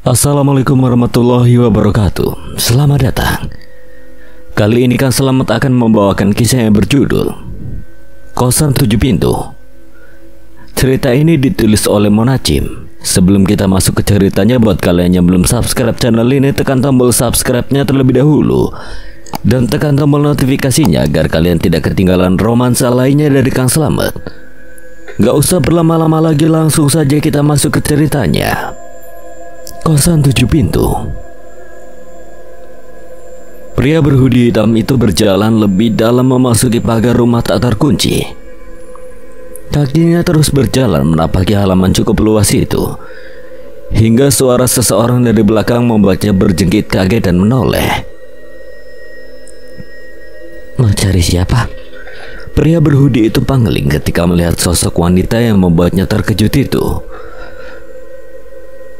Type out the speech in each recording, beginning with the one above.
Assalamualaikum warahmatullahi wabarakatuh. Selamat datang. Kali ini Kang Selamat akan membawakan kisah yang berjudul Kosan 7 Pintu. Cerita ini ditulis oleh Monacim. Sebelum kita masuk ke ceritanya, buat kalian yang belum subscribe channel ini, tekan tombol subscribe-nya terlebih dahulu dan tekan tombol notifikasinya agar kalian tidak ketinggalan romansa lainnya dari Kang Selamat. Gak usah berlama-lama lagi, langsung saja kita masuk ke ceritanya. Kosan 7 Pintu. Pria berhoodie hitam itu berjalan lebih dalam memasuki pagar rumah tak terkunci. Kakinya terus berjalan menapaki halaman cukup luas itu, hingga suara seseorang dari belakang membuatnya berjengkit kaget dan menoleh. Mau cari siapa? Pria berhoodie itu pangling ketika melihat sosok wanita yang membuatnya terkejut itu.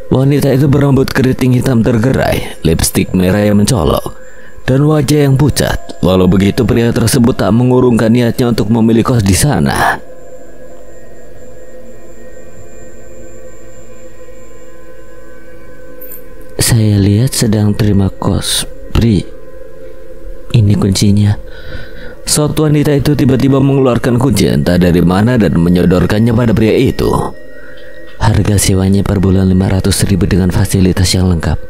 Wanita itu berambut keriting hitam tergerai, lipstik merah yang mencolok, dan wajah yang pucat. Walau begitu, pria tersebut tak mengurungkan niatnya untuk memilih kos di sana. Saya lihat sedang terima kos, Pri. Ini kuncinya. Suatu wanita itu tiba-tiba mengeluarkan kunci entah dari mana dan menyodorkannya pada pria itu. Harga sewanya per bulan 500.000 dengan fasilitas yang lengkap.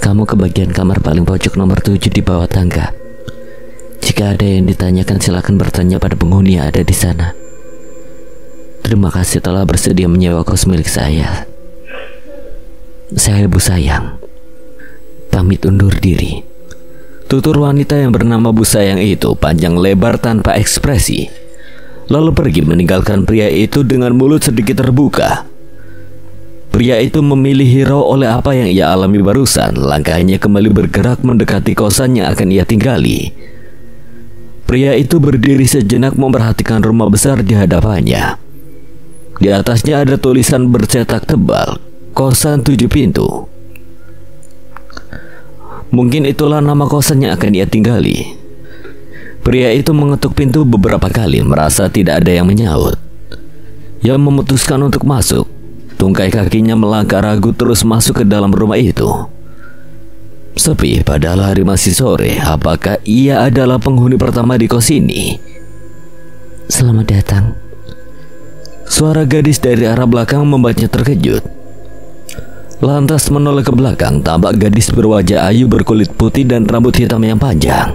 Kamu ke bagian kamar paling pojok nomor 7 di bawah tangga. Jika ada yang ditanyakan, silakan bertanya pada penghuni yang ada di sana. Terima kasih telah bersedia menyewa kos milik saya. Saya Bu Sayang. Pamit undur diri. Tutur wanita yang bernama Bu Sayang itu panjang lebar tanpa ekspresi, lalu pergi meninggalkan pria itu dengan mulut sedikit terbuka. Pria itu memilih hirau oleh apa yang ia alami barusan. Langkahnya kembali bergerak mendekati kosan yang akan ia tinggali. Pria itu berdiri sejenak memperhatikan rumah besar di hadapannya. Di atasnya ada tulisan bercetak tebal, Kosan 7 Pintu. Mungkin itulah nama kosan yang akan ia tinggali. Pria itu mengetuk pintu beberapa kali, merasa tidak ada yang menyaut. Ia memutuskan untuk masuk. Tungkai kakinya melangkah ragu terus masuk ke dalam rumah itu. Sepi, padahal hari masih sore. Apakah ia adalah penghuni pertama di kos ini? Selamat datang. Suara gadis dari arah belakang membuatnya terkejut. Lantas menoleh ke belakang, tampak gadis berwajah ayu berkulit putih dan rambut hitam yang panjang.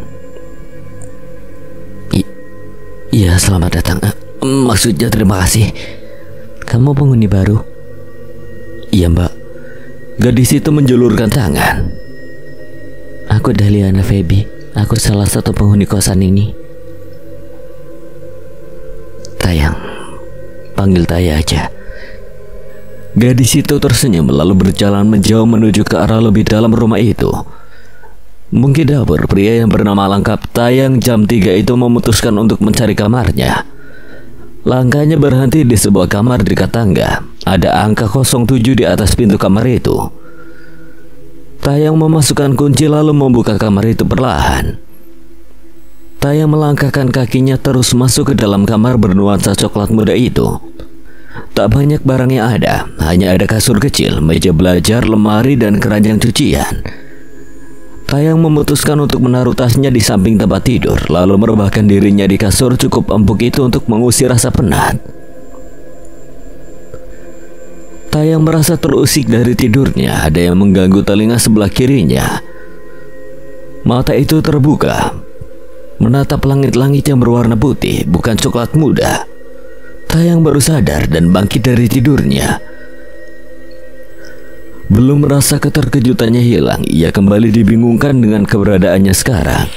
Iya, selamat datang. Maksudnya terima kasih. Kamu penghuni baru? Iya, Mbak. Gadis itu menjulurkan tangan. Aku Dahliana Feby. Aku salah satu penghuni kosan ini. Tayang. Panggil Taya aja. Gadis itu tersenyum lalu berjalan menjauh menuju ke arah lebih dalam rumah itu. Mungkin dapur. Pria yang bernama lengkap Tayang jam 3 itu memutuskan untuk mencari kamarnya. Langkahnya berhenti di sebuah kamar dekat tangga. Ada angka 07 di atas pintu kamar itu. Tayang memasukkan kunci lalu membuka kamar itu perlahan. Tayang melangkahkan kakinya terus masuk ke dalam kamar bernuansa coklat muda itu. Tak banyak barang yang ada, hanya ada kasur kecil, meja belajar, lemari, dan keranjang cucian. Tayang memutuskan untuk menaruh tasnya di samping tempat tidur, lalu merebahkan dirinya di kasur cukup empuk itu untuk mengusir rasa penat. Tayang merasa terusik dari tidurnya. Ada yang mengganggu telinga sebelah kirinya. Mata itu terbuka, menatap langit-langit yang berwarna putih, bukan coklat muda. Tayang baru sadar dan bangkit dari tidurnya. Belum merasa keterkejutannya hilang, ia kembali dibingungkan dengan keberadaannya sekarang.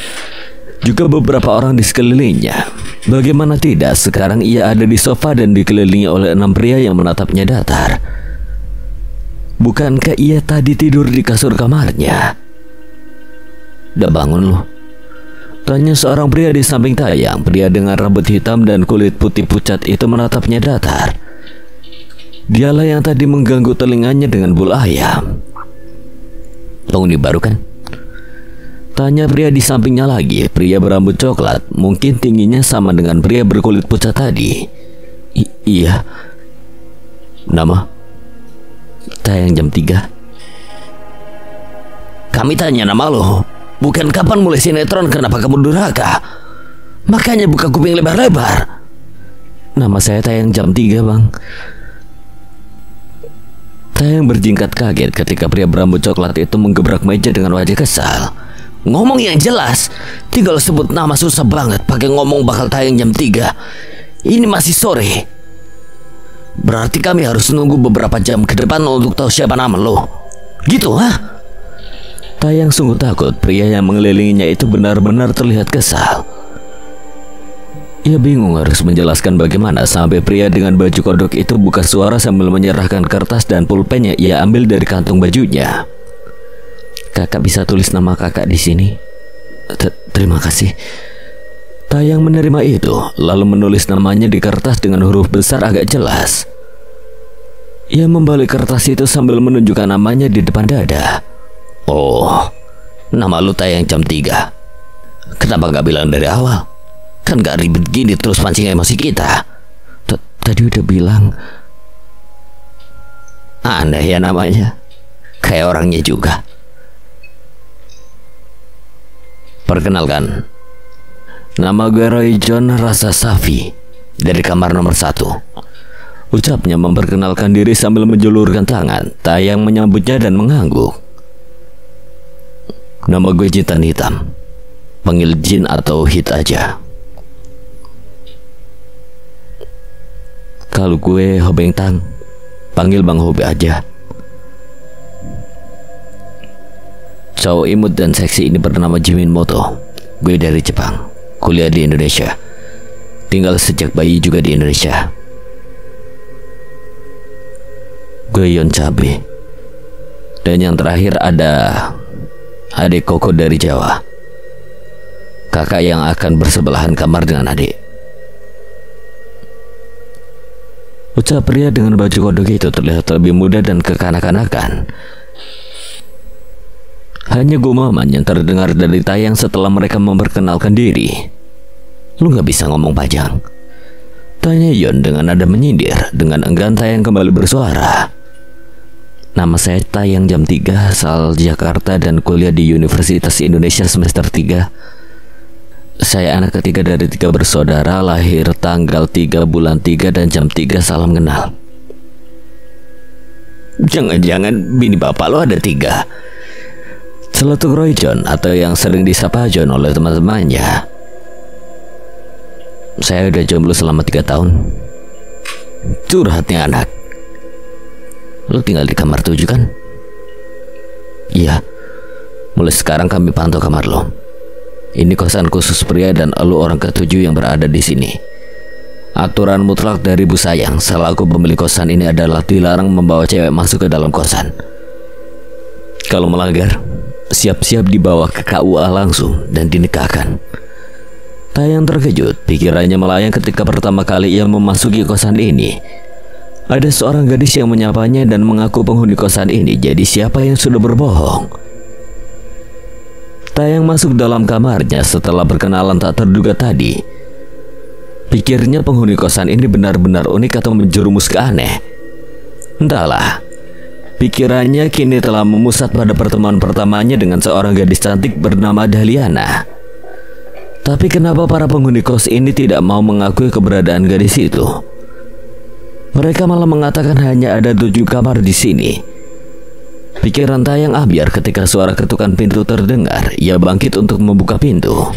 Juga beberapa orang di sekelilingnya. Bagaimana tidak, sekarang ia ada di sofa dan dikelilingi oleh 6 pria yang menatapnya datar. Bukankah ia tadi tidur di kasur kamarnya? Udah bangun lu? Tanya seorang pria di samping Tayang. Pria dengan rambut hitam dan kulit putih pucat itu menatapnya datar. Dialah yang tadi mengganggu telinganya dengan bul ayam. Penghuni baru kan? Tanya pria di sampingnya lagi. Pria berambut coklat, mungkin tingginya sama dengan pria berkulit pucat tadi. Iya. Nama? Tayang jam 3. Kami tanya nama lo, bukan kapan mulai sinetron, kenapa kamu durhaka? Makanya buka kuping lebar-lebar. Nama saya Tayang jam 3, Bang. Tayang berjingkat kaget ketika pria berambut coklat itu menggebrak meja dengan wajah kesal. Ngomong yang jelas, tinggal sebut nama susah banget pakai ngomong bakal tayang jam 3. Ini masih sore. Berarti kami harus nunggu beberapa jam ke depan untuk tahu siapa nama lo. Gitu, ha? Tayang sungguh takut pria yang mengelilinginya itu benar-benar terlihat kesal. Ia bingung harus menjelaskan bagaimana sampai pria dengan baju kodok itu buka suara sambil menyerahkan kertas dan pulpen yang ia ambil dari kantung bajunya. Kakak bisa tulis nama kakak di sini? Terima kasih. Tayang menerima itu, lalu menulis namanya di kertas dengan huruf besar agak jelas. Ia membalik kertas itu sambil menunjukkan namanya di depan dada. Oh, nama lu Tayang jam 3. Kenapa gak bilang dari awal? Kan gak ribet gini terus pancing emosi kita. Tadi udah bilang. Aneh ya namanya, kayak orangnya juga. Perkenalkan, nama gue Roy John Rasa Safi, dari kamar nomor 1. Ucapnya memperkenalkan diri sambil menjulurkan tangan. Tayang menyambutnya dan mengangguk. Nama gue Jintan Hitam, panggil Jin atau Hit aja. Kalau gue Hobeng Tang, panggil Bang Hobe aja. Cowok imut dan seksi ini bernama Jimin Moto. Gue dari Jepang, kuliah di Indonesia, tinggal sejak bayi juga di Indonesia. Gue Yon Cabe. Dan yang terakhir ada adik Koko dari Jawa, kakak yang akan bersebelahan kamar dengan adik. Ucap pria dengan baju kodok itu terlihat lebih muda dan kekanak-kanakan. Hanya gumaman yang terdengar dari Tayang setelah mereka memperkenalkan diri. Lu gak bisa ngomong panjang? Tanya Yon dengan nada menyindir. Dengan enggan Tayang kembali bersuara. Nama saya Tayang jam 3, asal Jakarta dan kuliah di Universitas Indonesia semester 3. Saya anak ketiga dari 3 bersaudara, lahir tanggal 3 bulan 3 dan jam 3, salam kenal. Jangan-jangan bini bapak lo ada 3? Celetuk Roy John, atau yang sering disapa John oleh teman-temannya. Saya udah jomblo selama 3 tahun. Curhatnya anak. Lu tinggal di kamar 7 kan? Iya. Mulai sekarang kami pantau kamar lo. Ini kosan khusus pria dan lu orang ke-7 yang berada di sini. Aturan mutlak dari Bu Sayang selaku pemilik kosan ini adalah dilarang membawa cewek masuk ke dalam kosan. Kalau melanggar, siap-siap dibawa ke KUA langsung dan dinikahkan. Tayang terkejut, pikirannya melayang ketika pertama kali ia memasuki kosan ini. Ada seorang gadis yang menyapanya dan mengaku penghuni kosan ini. Jadi siapa yang sudah berbohong? Tayang masuk dalam kamarnya setelah berkenalan tak terduga tadi. Pikirnya penghuni kosan ini benar-benar unik atau menjerumus ke aneh. Entahlah. Pikirannya kini telah memusat pada pertemuan pertamanya dengan seorang gadis cantik bernama Dahliana. Tapi kenapa para penghuni kos ini tidak mau mengakui keberadaan gadis itu? Mereka malah mengatakan hanya ada 7 kamar di sini. Pikiran Tayang ambiar ketika suara ketukan pintu terdengar. Ia bangkit untuk membuka pintu.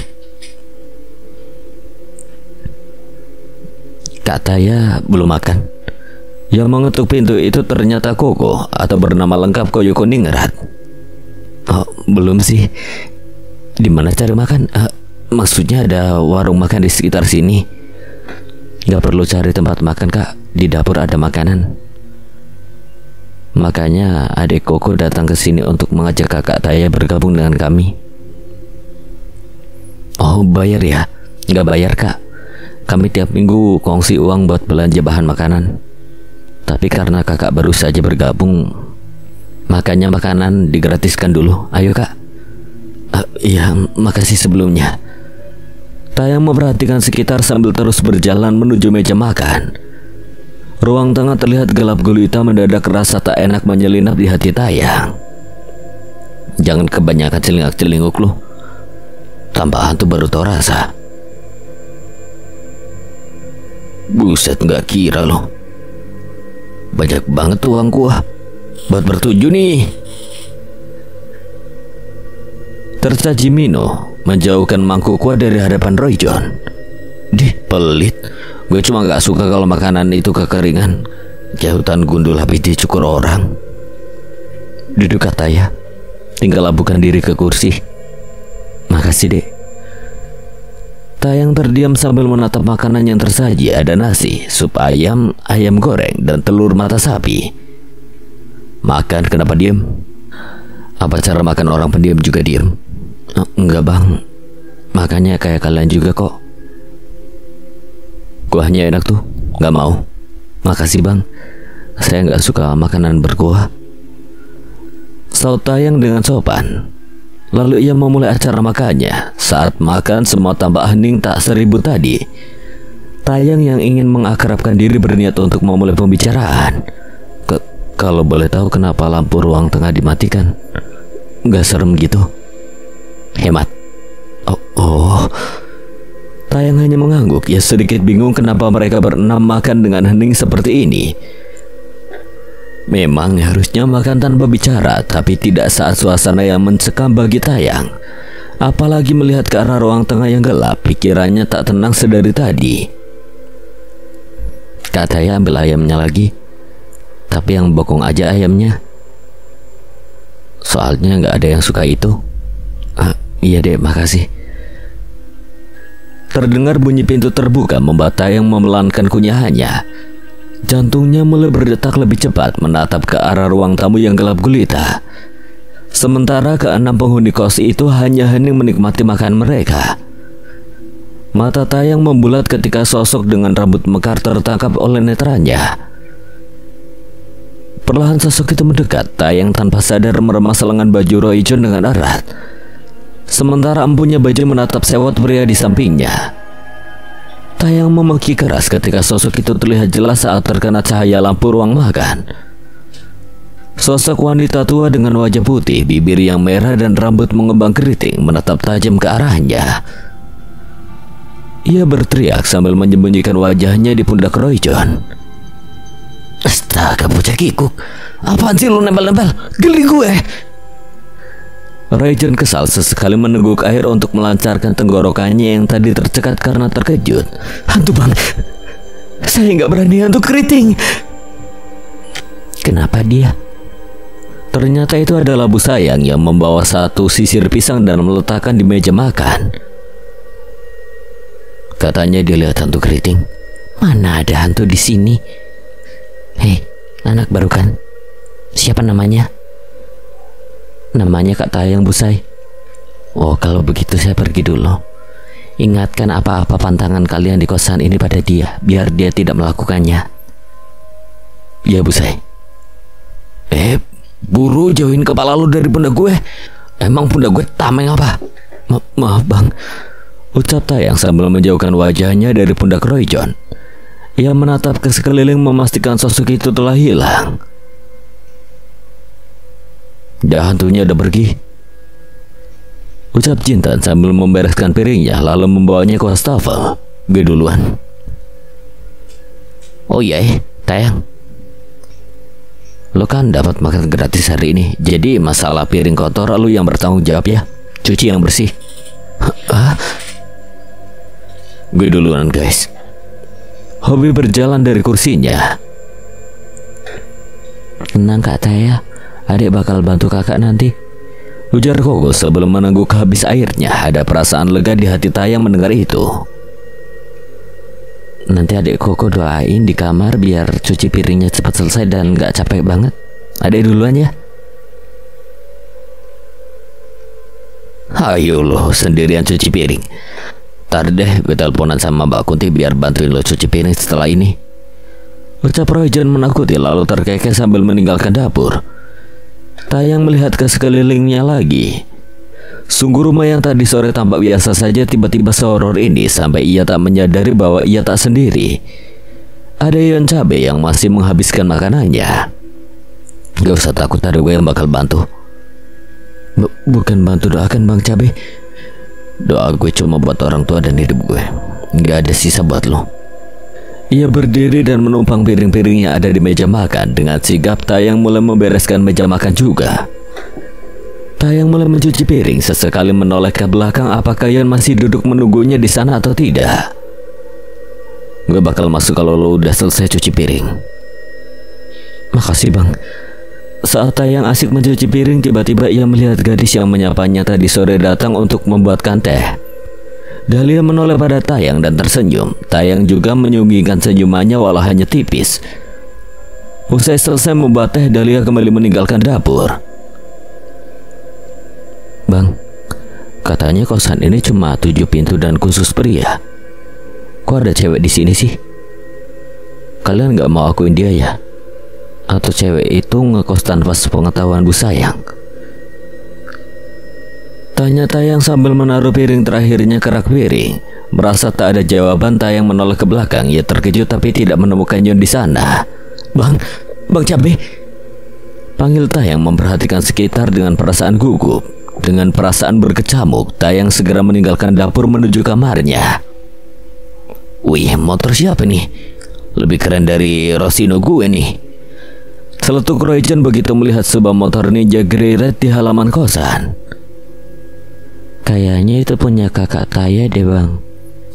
Kak Taya belum makan. Yang mengetuk pintu itu ternyata Koko, atau bernama lengkap Koyoko Ningrat. Oh, belum sih. Di mana cari makan? Maksudnya ada warung makan di sekitar sini. Gak perlu cari tempat makan kak, di dapur ada makanan. Makanya adik Koko datang ke sini untuk mengajak kakak Taya bergabung dengan kami. Oh bayar ya? Gak bayar kak. Kami tiap minggu kongsi uang buat belanja bahan makanan. Tapi karena kakak baru saja bergabung, makanya makanan digratiskan dulu. Ayo kak. Iya, makasih sebelumnya. Tayang memperhatikan sekitar sambil terus berjalan menuju meja makan. Ruang tengah terlihat gelap gulita, mendadak rasa tak enak menyelinap di hati Tayang. Jangan kebanyakan celingak-celinguk lu. Tambah hantu baru tau rasa. Buset, gak kira lo. Banyak banget tuh uang gua buat bertujuh nih. Tersaji Mino menjauhkan mangkuk gua dari hadapan Roy John. Dih, pelit. Gue cuma gak suka kalau makanan itu kekeringan. Kayak hutan gundul habis dicukur orang. Duduk, kata ya. Tinggal labuhkan diri ke kursi. Makasih, Dek. Tayang terdiam sambil menatap makanan yang tersaji. Ada nasi, sup ayam, ayam goreng, dan telur mata sapi. Makan, kenapa diem? Apa cara makan orang pendiam juga diem? Enggak, Bang. Makannya kayak kalian juga kok. Kuahnya enak tuh. Gak mau. Makasih, Bang. Saya gak suka makanan berkuah. Saut Tayang dengan sopan. Lalu ia memulai acara makannya. Saat makan semua tampak hening tak seribut tadi. Tayang yang ingin mengakrabkan diri berniat untuk memulai pembicaraan. Kalau boleh tahu kenapa lampu ruang tengah dimatikan? Gak serem gitu? Hemat. Oh. Tayang hanya mengangguk. Ia sedikit bingung kenapa mereka berenam makan dengan hening seperti ini. Memang harusnya makan tanpa bicara, tapi tidak saat suasana yang mencekam bagi Tayang. Apalagi melihat ke arah ruang tengah yang gelap, pikirannya tak tenang sedari tadi. Kak Tayang ambil ayamnya lagi, tapi yang bokong aja ayamnya. Soalnya gak ada yang suka itu. Iya deh, makasih. Terdengar bunyi pintu terbuka membuat Tayang memelankan kunyahannya. Jantungnya mulai berdetak lebih cepat menatap ke arah ruang tamu yang gelap gulita. Sementara keenam penghuni kos itu hanya hening menikmati makan mereka. Mata Tayang membulat ketika sosok dengan rambut mekar tertangkap oleh netranya. Perlahan sosok itu mendekat. Tayang tanpa sadar meremas lengan baju Roy John dengan erat. Sementara empunya baju menatap sewot pria di sampingnya. Tayang memaki keras ketika sosok itu terlihat jelas saat terkena cahaya lampu ruang makan. Sosok wanita tua dengan wajah putih, bibir yang merah dan rambut mengembang keriting menatap tajam ke arahnya. Ia berteriak sambil menyembunyikan wajahnya di pundak Roy John. Astaga, bocah kikuk. Apaan sih lu nempel-nempel? Geli gue. Roy John kesal sesekali meneguk air untuk melancarkan tenggorokannya yang tadi tercekat karena terkejut. Hantu, Bang. Saya nggak berani hantu keriting. Kenapa dia? Ternyata itu adalah Bu Sayang yang membawa satu sisir pisang dan meletakkan di meja makan. Katanya dia lihat hantu keriting. Mana ada hantu di sini? Hei, anak baru kan? Siapa namanya? Namanya Kak Tayang, Bu Say. Oh, kalau begitu saya pergi dulu. Ingatkan apa-apa pantangan kalian di kosan ini pada dia, biar dia tidak melakukannya. Ya, Bu Say. Buru jauhin kepala lu dari pundak gue. Emang pundak gue tameng apa? Maaf, Bang. Ucap Tayang sambil menjauhkan wajahnya dari pundak Roy John. Ia menatap ke sekeliling memastikan sosok itu telah hilang. Dah, hantunya udah pergi. Ucap Jintan sambil membereskan piringnya lalu membawanya ke wastafel. Gue duluan. Oh iya, Tayang. Lo kan dapat makan gratis hari ini. Jadi masalah piring kotor lo yang bertanggung jawab ya. Cuci yang bersih. Gue duluan, guys. Hobi berjalan dari kursinya. Tenang Kak Taya, adik bakal bantu kakak nanti, ujar Koko sebelum menengguk habis airnya. Ada perasaan lega di hati Tayang mendengar itu. Nanti adik Koko doain di kamar biar cuci piringnya cepat selesai dan gak capek banget. Adik duluan ya. Ayo lo sendirian cuci piring. Ntar deh gue teleponan sama Mbak Kunti biar bantuin lo cuci piring setelah ini, ucap Roy John menakuti lalu terkekeh sambil meninggalkan dapur. Tayang melihat ke sekelilingnya lagi. Sungguh rumah yang tadi sore tampak biasa saja tiba-tiba sehoror ini sampai ia tak menyadari bahwa ia tak sendiri. Ada Yon Cabe yang masih menghabiskan makanannya. Gak usah takut, ada gue yang bakal bantu. Bukan bantu doakan Bang Cabe. Doa gue cuma buat orang tua dan hidup gue. Gak ada sisa buat lo. Ia berdiri dan menumpang piring-piring yang ada di meja makan. Dengan sigap Tayang mulai membereskan meja makan juga. Tayang mulai mencuci piring, sesekali menoleh ke belakang apakah Yon masih duduk menunggunya di sana atau tidak. Gue bakal masuk kalau lo udah selesai cuci piring. Makasih Bang. Saat Tayang asik mencuci piring, tiba-tiba ia melihat gadis yang menyapanya tadi sore datang untuk membuatkan teh. Dahlia menoleh pada Tayang dan tersenyum. Tayang juga menyembunyikan senyumannya walau hanya tipis. Usai selesai membuat teh, Dahlia kembali meninggalkan dapur. Bang, katanya kosan ini cuma 7 pintu dan khusus pria. Kok ada cewek di sini sih? Kalian gak mau akuin dia ya? Atau cewek itu ngekos tanpa sepengetahuan Bu Sayang? Tanya Tayang sambil menaruh piring terakhirnya ke rak piring. Merasa tak ada jawaban, Tayang menoleh ke belakang. Ia terkejut tapi tidak menemukan Yon di sana. Bang Cabe, panggil Tayang memperhatikan sekitar dengan perasaan gugup. Dengan perasaan berkecamuk, Tayang segera meninggalkan dapur menuju kamarnya. Wih, motor siapa nih? Lebih keren dari Rosino gue nih. Seletuk Royjon begitu melihat sebuah motor Ninja Grey Red di halaman kosan. Kayaknya itu punya kakak Taya deh Bang.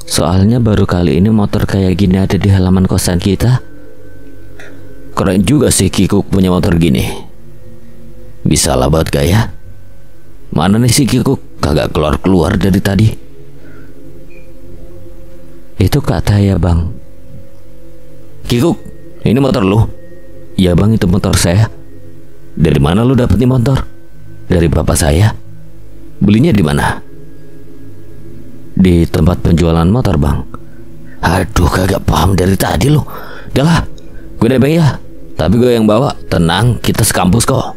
Soalnya baru kali ini motor kayak gini ada di halaman kosan kita. Keren juga sih Kikuk punya motor gini. Bisa lah buat gaya. Mana nih si Kikuk? Kagak keluar-keluar dari tadi. Itu Kak Taya Bang. Kikuk, ini motor lu? Ya Bang, itu motor saya. Dari mana lu dapet nih motor? Dari bapak saya. Belinya di mana? Di tempat penjualan motor Bang. Aduh, kagak paham dari tadi lu. Udahlah, gue nebeng ya. Tapi gue yang bawa. Tenang, kita sekampus kok.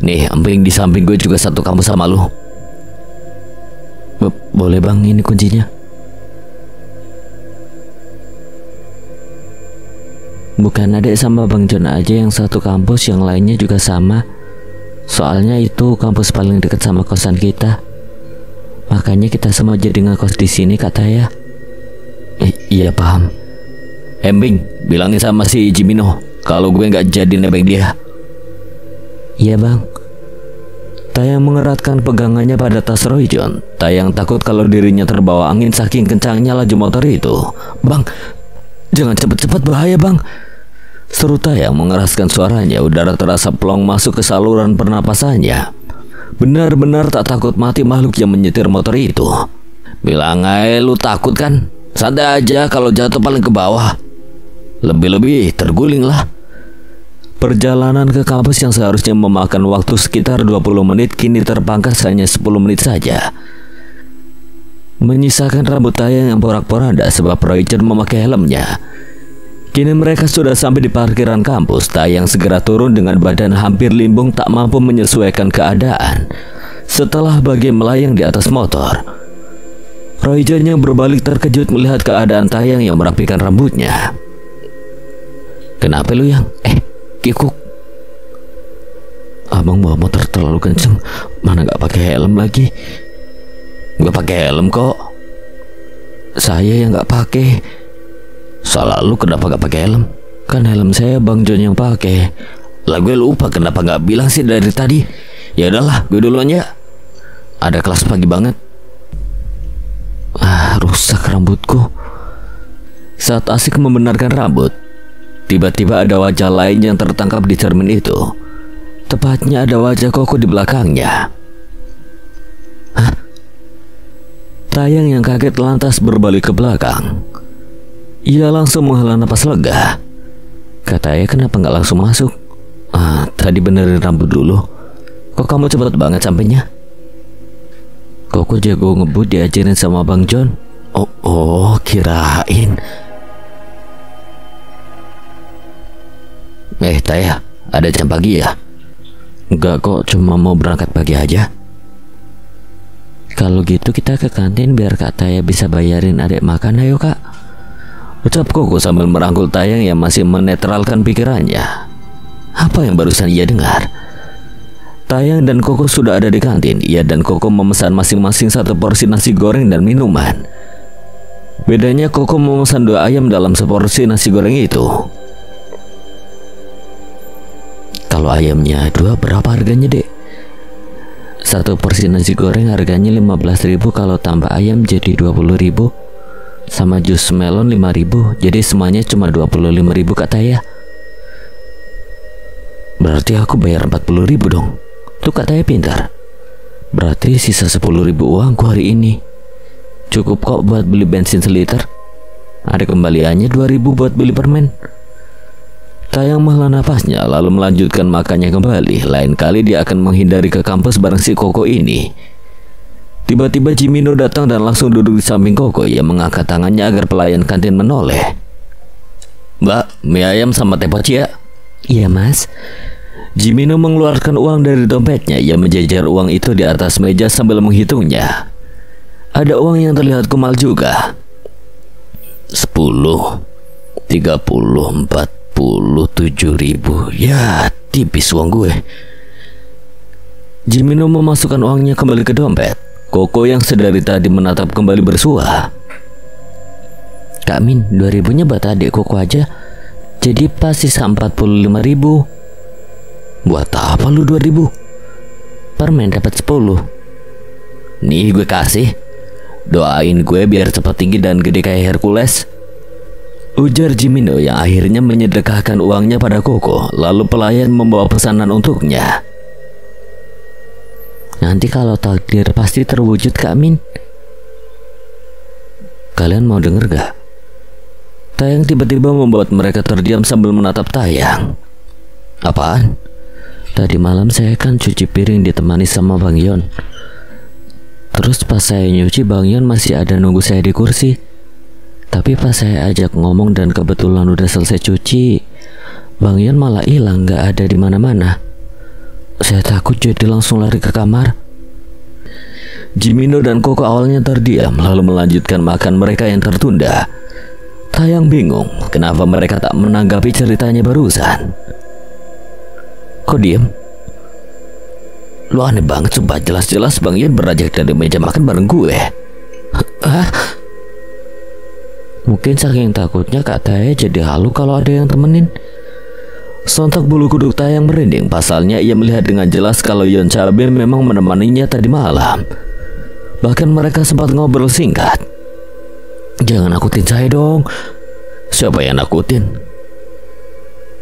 Nih, emping di samping gue juga satu kampus sama lu. Boleh Bang, ini kuncinya. Bukan adek sama Bang John aja yang satu kampus, yang lainnya juga sama. Soalnya itu kampus paling dekat sama kosan kita. Makanya kita semua jadi ngekos di sini Kak Taya. Iya paham. Emping, bilangin sama si Jimino kalau gue nggak jadi nebeng dia. Iya Bang. Tayang mengeratkan pegangannya pada tas Royjon. Tayang takut kalau dirinya terbawa angin saking kencangnya laju motor itu. Bang, jangan cepet-cepet, bahaya Bang. Seru Tayang mengeraskan suaranya. Udara terasa plong masuk ke saluran pernapasannya. Benar-benar tak takut mati makhluk yang menyetir motor itu. Bilang aja lu takut kan? Santai aja, kalau jatuh paling ke bawah. Lebih-lebih terguling lah. Perjalanan ke kampus yang seharusnya memakan waktu sekitar 20 menit kini terpangkas hanya 10 menit saja. Menyisakan rambut Tayang yang porak-poranda sebab Royjon memakai helmnya. Kini mereka sudah sampai di parkiran kampus. Tayang segera turun dengan badan hampir limbung tak mampu menyesuaikan keadaan. Setelah bagai melayang di atas motor, Royjon yang berbalik terkejut melihat keadaan Tayang yang merapikan rambutnya. Kenapa lu yang? Kikuk, abang bawa motor terlalu kenceng. Mana gak pakai helm lagi? Gue pakai helm kok. Saya yang gak pakai. Salah lu, kenapa gak pakai helm? Kan helm saya Bang John yang pakai. Lah gue lupa kenapa gak bilang sih dari tadi. Ya udahlah, gue duluan ya. Ada kelas pagi banget. Rusak rambutku. Saat asik membenarkan rambut, tiba-tiba ada wajah lain yang tertangkap di cermin itu. Tepatnya ada wajah Koko di belakangnya. Hah? Tayang yang kaget lantas berbalik ke belakang. Ia langsung menghela napas lega. Katanya kenapa nggak langsung masuk? Tadi benerin rambut dulu. Kok kamu cepat banget sampainya? Koko jago ngebut diajarin sama Bang John. Oh, kirain. Taya, ada jam pagi ya? Enggak kok, cuma mau berangkat pagi aja. Kalau gitu kita ke kantin biar Kak Taya bisa bayarin adek makan, ayo Kak. Ucap Koko sambil merangkul Tayang yang masih menetralkan pikirannya. Apa yang barusan ia dengar? Tayang dan Koko sudah ada di kantin. Ia dan Koko memesan masing-masing satu porsi nasi goreng dan minuman. Bedanya Koko memesan 2 ayam dalam seporsi nasi goreng itu. Kalau ayamnya 2 berapa harganya, Dek? Satu porsi nasi goreng harganya 15.000, kalau tambah ayam jadi 20.000. Sama jus melon 5.000, jadi semuanya cuma 25.000 kata ya. Berarti aku bayar 40.000 dong. Tuh katanya pintar. Berarti sisa 10.000 uangku hari ini. Cukup kok buat beli bensin seliter. Ada kembaliannya 2.000 buat beli permen. Tayang menghela napasnya lalu melanjutkan makannya kembali. Lain kali dia akan menghindari ke kampus bareng si Koko ini. Tiba-tiba Jimino datang dan langsung duduk di samping Koko. Ia mengangkat tangannya agar pelayan kantin menoleh. "Mbak, mie ayam sama teh poci ya?" "Iya mas." Jimino mengeluarkan uang dari dompetnya. Ia menjejer uang itu di atas meja sambil menghitungnya. Ada uang yang terlihat kumal juga. 10, 30, 40, 7.000. Ya, tipis uang gue. Jimino memasukkan uangnya kembali ke dompet. Koko yang sedari tadi menatap kembali bersuah. "Kak Min, 2.000-nya buat adik Koko aja. Jadi pas sisa 45.000. "Buat apa lu 2.000? Permen dapat 10. "Nih gue kasih. Doain gue biar cepat tinggi dan gede kayak Hercules," ujar Jimino yang akhirnya menyedekahkan uangnya pada Koko. Lalu pelayan membawa pesanan untuknya. "Nanti kalau takdir pasti terwujud Kak Min. Kalian mau denger gak?" Tayang tiba-tiba membuat mereka terdiam sambil menatap Tayang. "Apaan?" "Tadi malam saya kan cuci piring ditemani sama Bang Yon. Terus pas saya nyuci Bang Yon masih ada nunggu saya di kursi. Tapi pas saya ajak ngomong dan kebetulan udah selesai cuci, Bang Yon malah hilang, gak ada di mana-mana. Saya takut jadi langsung lari ke kamar." Jimino dan Koko awalnya terdiam lalu melanjutkan makan mereka yang tertunda. Tayang bingung kenapa mereka tak menanggapi ceritanya barusan. "Kok diem? Lu aneh banget sumpah, jelas-jelas Bang Yon beranjak dari meja makan bareng gue." "Hah?" Mungkin saking takutnya Kak Taya jadi halu kalau ada yang temenin. Sontak bulu kuduk Tayang merinding. Pasalnya ia melihat dengan jelas kalau Yon Cabe memang menemaninya tadi malam. Bahkan mereka sempat ngobrol singkat. "Jangan nakutin saya dong." "Siapa yang nakutin?"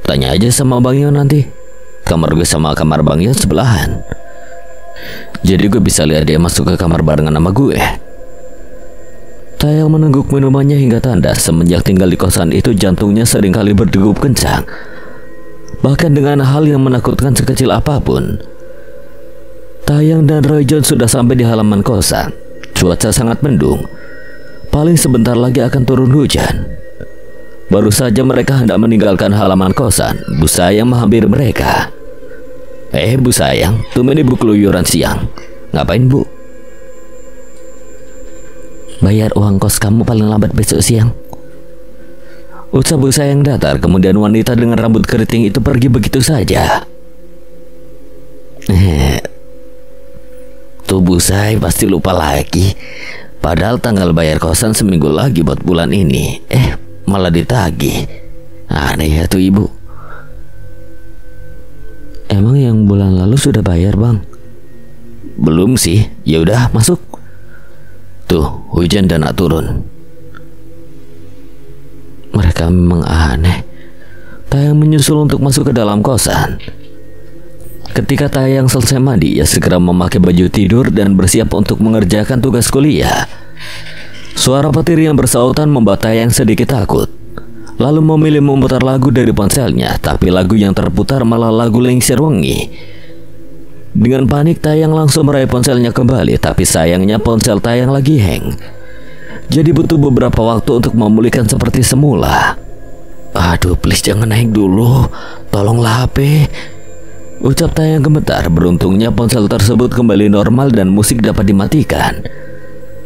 "Tanya aja sama Bang Yon nanti. Kamar gue sama kamar Bang Yon sebelahan. Jadi gue bisa lihat dia masuk ke kamar barengan sama gue." Tayang menengguk minumannya hingga tandar. Semenjak tinggal di kosan itu jantungnya seringkali berdegup kencang. Bahkan dengan hal yang menakutkan sekecil apapun. Tayang dan Roy John sudah sampai di halaman kosan. Cuaca sangat mendung. Paling sebentar lagi akan turun hujan. Baru saja mereka hendak meninggalkan halaman kosan, Bu Sayang menghampiri mereka. Bu Sayang, tumben ibu keluyuran siang. Ngapain Bu?" "Bayar uang kos kamu paling lambat besok siang," ucap Bu Sayang datar. Kemudian wanita dengan rambut keriting itu pergi begitu saja. Tuh Bu Say pasti lupa lagi. Padahal tanggal bayar kosan seminggu lagi buat bulan ini. Malah ditagih. Aneh ya tuh ibu. "Emang yang bulan lalu sudah bayar Bang?" "Belum sih. Ya udah masuk." Tuh hujan dan nak turun. Mereka memang aneh. Tayang menyusul untuk masuk ke dalam kosan. Ketika Tayang selesai mandi, ia segera memakai baju tidur dan bersiap untuk mengerjakan tugas kuliah. Suara petir yang bersautan membuat Tayang sedikit takut. Lalu memilih memutar lagu dari ponselnya, tapi lagu yang terputar malah lagu Lengser Wengi. Dengan panik Tayang langsung meraih ponselnya kembali, tapi sayangnya ponsel Tayang lagi hang. Jadi butuh beberapa waktu untuk memulihkan seperti semula. "Aduh please jangan naik dulu, tolonglah HP," ucap Tayang gemetar. Beruntungnya ponsel tersebut kembali normal dan musik dapat dimatikan.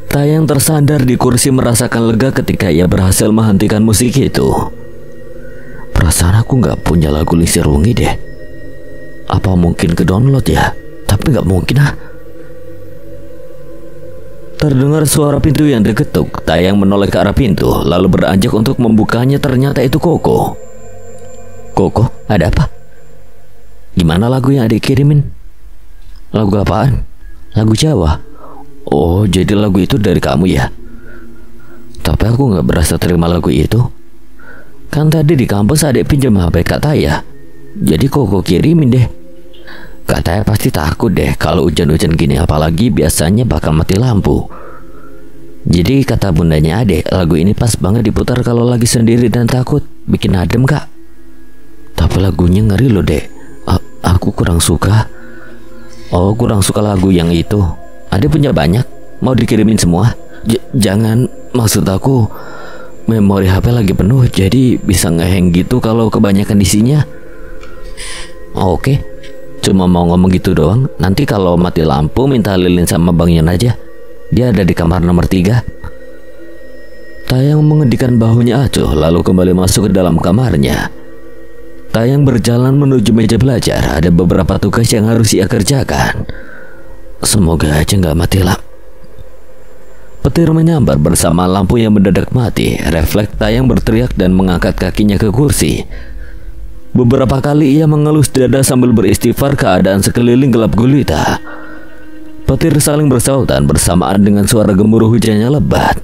Tayang tersandar di kursi merasakan lega ketika ia berhasil menghentikan musik itu. Perasaan aku gak punya lagu Lengser Wengi deh. Apa mungkin ke download ya? tapi nggak mungkin ah. Terdengar suara pintu yang diketuk. Tayang menoleh ke arah pintu, lalu beranjak untuk membukanya. Ternyata itu Koko. Koko, ada apa? Gimana lagu yang adik kirimin? Lagu apaan? Lagu Jawa. Oh, jadi lagu itu dari kamu ya? Tapi aku nggak berasa terima lagu itu. Kan tadi di kampus adik pinjam HP Kak Taya. Jadi Koko kirimin deh. Kak Taya pasti takut deh kalau hujan-hujan gini, apalagi biasanya bakal mati lampu. Jadi kata bundanya adek, lagu ini pas banget diputar kalau lagi sendiri dan takut, bikin adem Kak. Tapi lagunya ngeri loh dek. Aku kurang suka. Oh, kurang suka lagu yang itu. Adek punya banyak, mau dikirimin semua? Jangan, maksud aku memori HP lagi penuh, jadi bisa ngehang gitu kalau kebanyakan isinya. Oke, cuma mau ngomong gitu doang. Nanti kalau mati lampu minta lilin sama Bang Yon aja. Dia ada di kamar nomor 3. Tayang mengedikan bahunya acuh, lalu kembali masuk ke dalam kamarnya. Tayang berjalan menuju meja belajar. Ada beberapa tugas yang harus ia kerjakan. Semoga aja nggak mati lampu. Petir menyambar bersama lampu yang mendadak mati. Refleks Tayang berteriak dan mengangkat kakinya ke kursi. Beberapa kali ia mengelus dada sambil beristighfar. Keadaan sekeliling gelap gulita. Petir saling bersautan bersamaan dengan suara gemuruh hujannya lebat.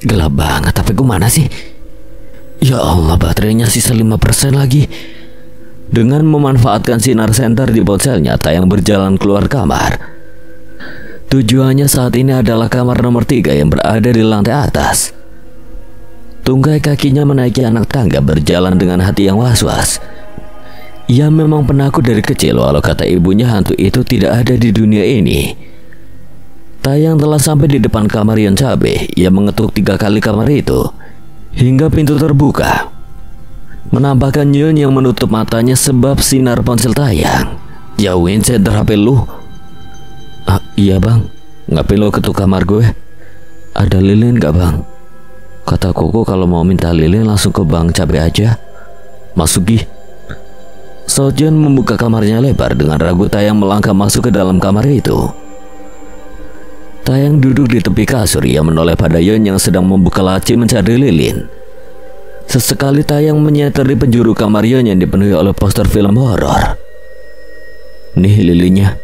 Gelap banget, tapi gimana sih? Ya Allah, baterainya sisa 5% lagi. Dengan memanfaatkan sinar senter di ponselnya, Tayang berjalan keluar kamar. Tujuannya saat ini adalah kamar nomor 3 yang berada di lantai atas. Tunggai kakinya menaiki anak tangga, berjalan dengan hati yang was-was. Ia memang penakut dari kecil, walau kata ibunya hantu itu tidak ada di dunia ini. Tayang telah sampai di depan kamar Yon Cabe. Ia mengetuk 3 kali kamar itu hingga pintu terbuka, menampakkan Yon yang menutup matanya sebab sinar ponsel Tayang. Jauhin senter HP lu. Iya bang, ngapain lo ketuk kamar gue? Ada lilin gak bang? Kata Koko kalau mau minta lilin langsung ke Bang Cabe aja. Masuk Gi. Sojon membuka kamarnya lebar. Dengan ragu Tayang melangkah masuk ke dalam kamar itu. Tayang duduk di tepi kasur. Ia menoleh pada Yon yang sedang membuka laci mencari lilin. Sesekali Tayang menyenter di penjuru kamar Yon yang dipenuhi oleh poster film horor. Nih lilinnya,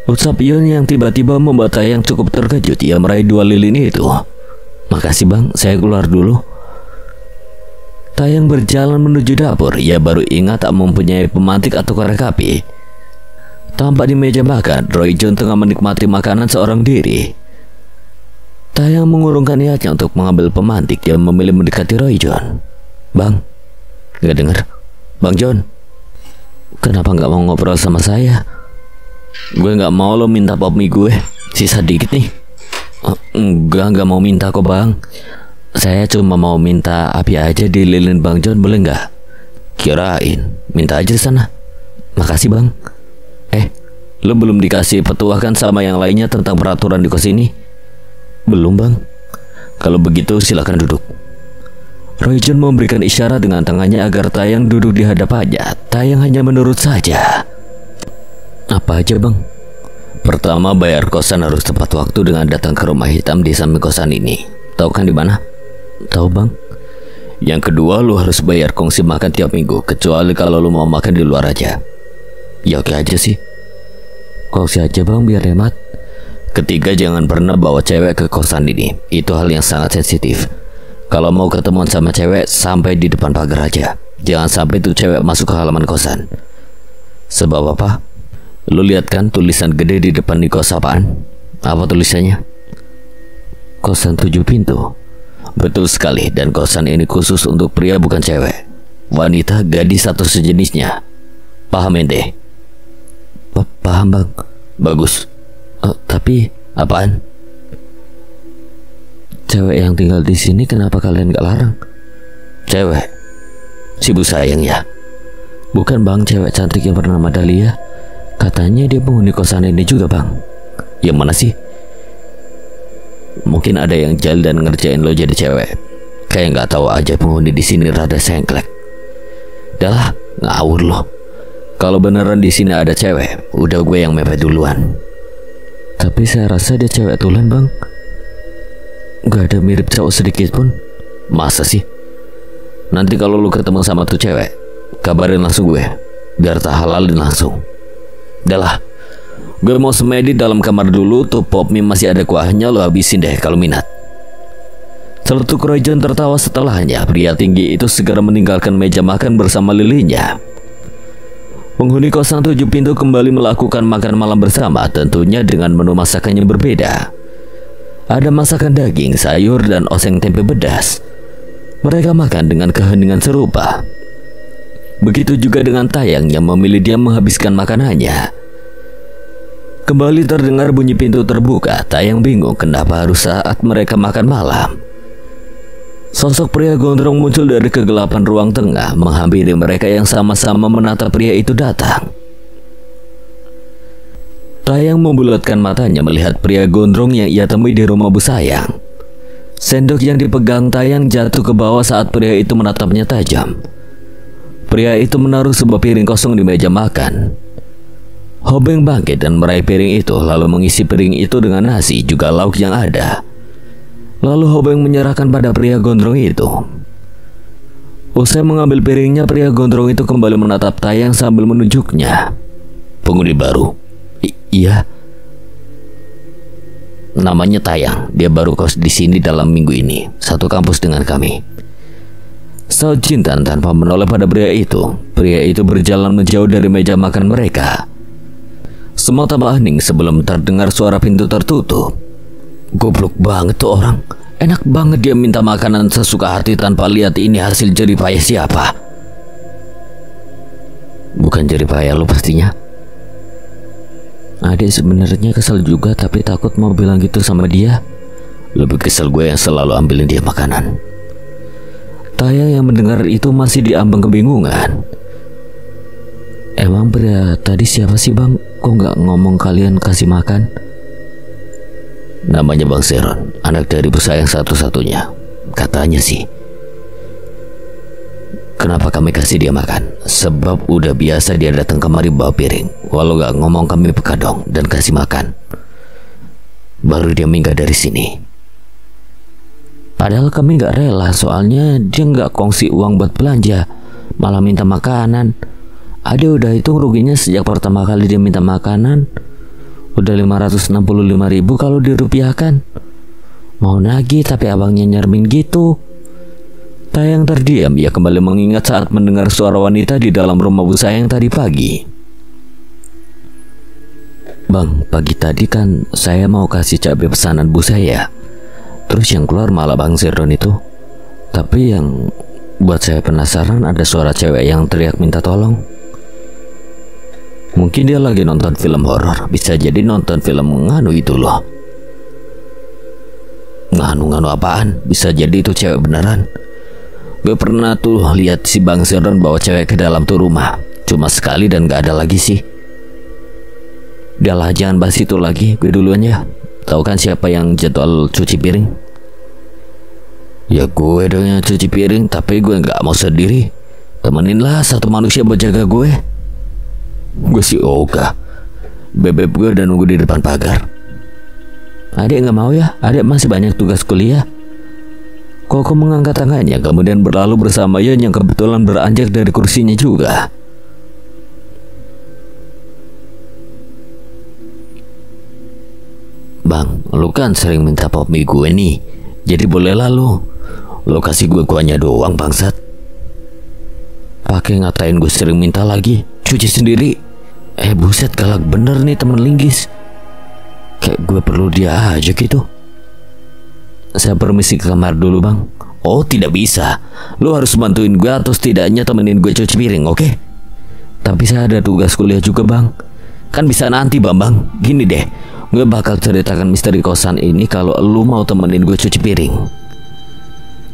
ucap Yon yang tiba-tiba membuat Tayang cukup terkejut. Ia meraih 2 lilin itu. Makasih bang, saya keluar dulu. Tayang berjalan menuju dapur. Ia baru ingat tak mempunyai pemantik atau korek api. Tampak di meja makan, Roy John tengah menikmati makanan seorang diri. Tayang mengurungkan niatnya untuk mengambil pemantik. Dia memilih mendekati Roy John. Bang, gak dengar? Bang John, kenapa gak mau ngobrol sama saya? Gue gak mau lo minta pop mie gue. Sisa dikit nih. Enggak mau minta kok bang. Saya cuma mau minta api aja di lilin Bang John, boleh nggak? Kirain minta aja sana. Makasih bang. Lo belum dikasih petua kan sama yang lainnya tentang peraturan di kos ini? Belum bang. Kalau begitu silakan duduk. Roy John memberikan isyarat dengan tangannya agar Tayang duduk di hadapannya. Tayang hanya menurut saja. Apa aja bang? Pertama, bayar kosan harus tepat waktu dengan datang ke rumah hitam di samping kosan ini. Tahu kan di mana? Tahu bang. Yang kedua, lu harus bayar kongsi makan tiap minggu, kecuali kalau lu mau makan di luar aja. Ya oke aja sih. Kongsi aja bang biar hemat. Ketiga, jangan pernah bawa cewek ke kosan ini. Itu hal yang sangat sensitif. Kalau mau ketemuan sama cewek, sampai di depan pagar aja. Jangan sampai tuh cewek masuk ke halaman kosan. Sebab apa? Lu lihat kan tulisan gede di depan di kos apaan? Apa tulisannya? Kosan 7 pintu. Betul sekali, dan kosan ini khusus untuk pria bukan cewek. Wanita, gadis atau sejenisnya. Paham ente? Paham bang. Bagus. Tapi apaan? Cewek yang tinggal di sini kenapa kalian gak larang? Cewek? Si Bu Sayang ya? Bukan bang, cewek cantik yang bernama Dahlia. Katanya dia penghuni kosan ini juga bang. Yang mana sih? Mungkin ada yang jahil dan ngerjain lo jadi cewek. Kayak nggak tahu aja penghuni di sini rada sengklek. Dah lah, ngawur lo. Kalau beneran di sini ada cewek, udah gue yang mepet duluan. Tapi saya rasa dia cewek tulen, Bang. Gak ada mirip cowok sedikit pun. Masa sih? Nanti kalau lu ketemu sama tuh cewek, kabarin langsung gue, biar tak halalin langsung. Udahlah, gue mau semedi dalam kamar dulu. Tuh pop mie masih ada kuahnya, lo habisin deh kalau minat. Celetuk Royjon tertawa setelahnya. Pria tinggi itu segera meninggalkan meja makan bersama lilinya. Penghuni kosan 7 pintu kembali melakukan makan malam bersama, tentunya dengan menu masakan yang berbeda. Ada masakan daging, sayur, dan oseng tempe pedas. Mereka makan dengan keheningan serupa. Begitu juga dengan Tayang yang memilih diam menghabiskan makanannya. Kembali terdengar bunyi pintu terbuka. Tayang bingung kenapa harus saat mereka makan malam. Sosok pria gondrong muncul dari kegelapan ruang tengah, menghampiri mereka yang sama-sama menatap pria itu datang. Tayang membulatkan matanya melihat pria gondrong yang ia temui di rumah Bu Sayang. Sendok yang dipegang Tayang jatuh ke bawah saat pria itu menatapnya tajam. Pria itu menaruh sebuah piring kosong di meja makan. Hobeng bangkit dan meraih piring itu, lalu mengisi piring itu dengan nasi juga lauk yang ada. Lalu Hobeng menyerahkan pada pria gondrong itu. Usai mengambil piringnya, pria gondrong itu kembali menatap Tayang sambil menunjuknya. Penghuni baru? Iya. Namanya Tayang. Dia baru kos di sini dalam minggu ini. Satu kampus dengan kami. Saud Jintan tanpa menoleh pada pria itu. Pria itu berjalan menjauh dari meja makan mereka. Semua tambah hening sebelum terdengar suara pintu tertutup. Goblok banget tuh orang. Enak banget dia minta makanan sesuka hati tanpa lihat ini hasil jerih payah siapa. Bukan jerih payah lo pastinya. Adik sebenarnya kesel juga, tapi takut mau bilang gitu sama dia. Lebih kesel gue yang selalu ambilin dia makanan. Tayang yang mendengar itu masih diambang kebingungan. Emang pria tadi siapa sih, Bang? Kok nggak ngomong kalian kasih makan? Namanya Bang Seron, anak dari Bu Sayang satu-satunya. Katanya sih. Kenapa kami kasih dia makan? Sebab udah biasa dia datang kemari bawa piring. Walau gak ngomong kami peka dong dan kasih makan. Baru dia minggat dari sini. Padahal kami gak rela, soalnya dia gak kongsi uang buat belanja, malah minta makanan. Ada udah hitung ruginya sejak pertama kali dia minta makanan. Udah 565.000 kalau dirupiahkan. Mau nagih tapi abangnya nyermin gitu. Tayang terdiam. Ia kembali mengingat saat mendengar suara wanita di dalam rumah Bu Sayang tadi pagi. Bang, pagi tadi kan saya mau kasih cabai pesanan Bu saya. Terus yang keluar malah Bang Zerdon itu. Tapi yang buat saya penasaran ada suara cewek yang teriak minta tolong. Mungkin dia lagi nonton film horor. Bisa jadi nonton film nganu itu loh. Nganu apaan? Bisa jadi itu cewek beneran. Gue pernah tuh lihat si Bang Zerdon bawa cewek ke dalam tuh rumah. Cuma sekali dan gak ada lagi sih. Udahlah, jangan bahas itu lagi. Gue duluan ya. Tahu kan siapa yang jadwal cuci piring? Ya gue dong yang cuci piring. Tapi gue gak mau sendiri. Temeninlah satu manusia buat jaga gue. Gue si Oga. Bebek gue udah nunggu di depan pagar. Adik gak mau ya? Adik masih banyak tugas kuliah. Koko mengangkat tangannya, kemudian berlalu bersama Yon yang kebetulan beranjak dari kursinya juga. Bang, lu kan sering minta pop mie gue nih. Jadi bolehlah lu kasih gue kuahnya doang, bangsat. Pakai ngatain gue sering minta lagi. Cuci sendiri. Buset, galak bener nih temen linggis. Kayak gue perlu dia aja gitu. Saya permisi ke kamar dulu, Bang. Oh, tidak bisa. Lu harus bantuin gue atau setidaknya temenin gue cuci piring, oke? Tapi saya ada tugas kuliah juga, Bang. Kan bisa nanti, Bambang. Gini deh, gue bakal ceritakan misteri kosan ini kalau lu mau temenin gue cuci piring.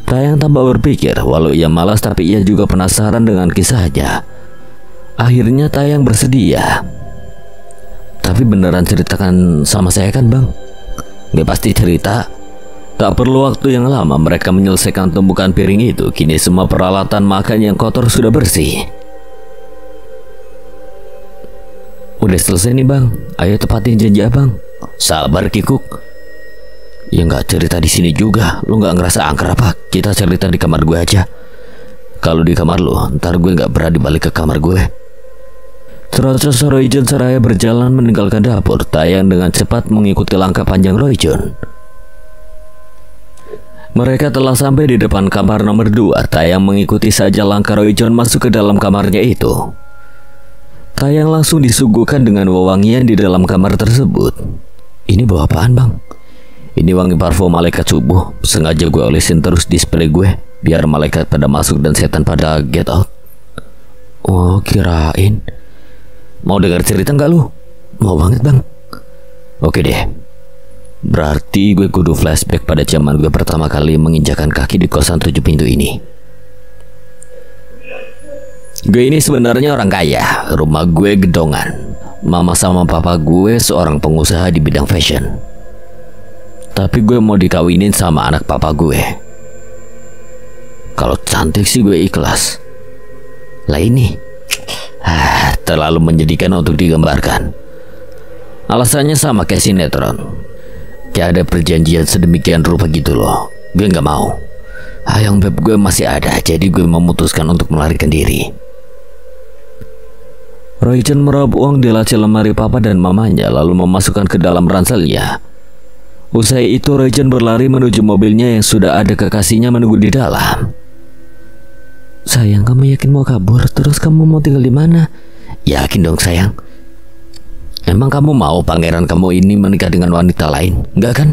Tayang tanpa berpikir, walau ia malas tapi ia juga penasaran dengan kisahnya. Akhirnya Tayang bersedia. Tapi beneran ceritakan sama saya kan, Bang? Gak pasti cerita. Tak perlu waktu yang lama mereka menyelesaikan tumpukan piring itu. Kini semua peralatan makan yang kotor sudah bersih. Udah selesai nih bang, ayo tepatin janji abang. Sabar Kikuk. Ya nggak cerita di sini juga, lu nggak ngerasa angker apa? Kita cerita di kamar gue aja. Kalau di kamar lu, ntar gue nggak berani balik ke kamar gue. Terus Royjon seraya berjalan meninggalkan dapur. Tayang dengan cepat mengikuti langkah panjang Royjon. Mereka telah sampai di depan kamar nomor 2. Tayang mengikuti saja langkah Royjon masuk ke dalam kamarnya itu. Tayang langsung disuguhkan dengan wewangian di dalam kamar tersebut. Ini bawa apaan bang? Ini wangi parfum malaikat subuh. Sengaja gue olesin terus di spray gue, biar malaikat pada masuk dan setan pada get out. Oh kirain. Mau dengar cerita nggak lu? Mau banget bang. Oke deh. Berarti gue kudu flashback pada zaman gue pertama kali menginjakan kaki di kosan 7 pintu ini. Gue ini sebenarnya orang kaya. Rumah gue gedongan. Mama sama papa gue seorang pengusaha di bidang fashion. Tapi gue mau dikawinin sama anak papa gue. Kalau cantik sih gue ikhlas. Lah ini terlalu menyedihkan untuk digambarkan. Alasannya sama kayak sinetron. Kayak ada perjanjian sedemikian rupa gitu loh. Gue gak mau. Ayang beb gue masih ada, jadi gue memutuskan untuk melarikan diri. Royjon meraup uang di laci lemari papa dan mamanya, lalu memasukkan ke dalam ranselnya. Usai itu Royjon berlari menuju mobilnya yang sudah ada kekasihnya menunggu di dalam. Sayang, kamu yakin mau kabur? Terus kamu mau tinggal di mana? Yakin dong sayang. Emang kamu mau pangeran kamu ini menikah dengan wanita lain? Enggak kan?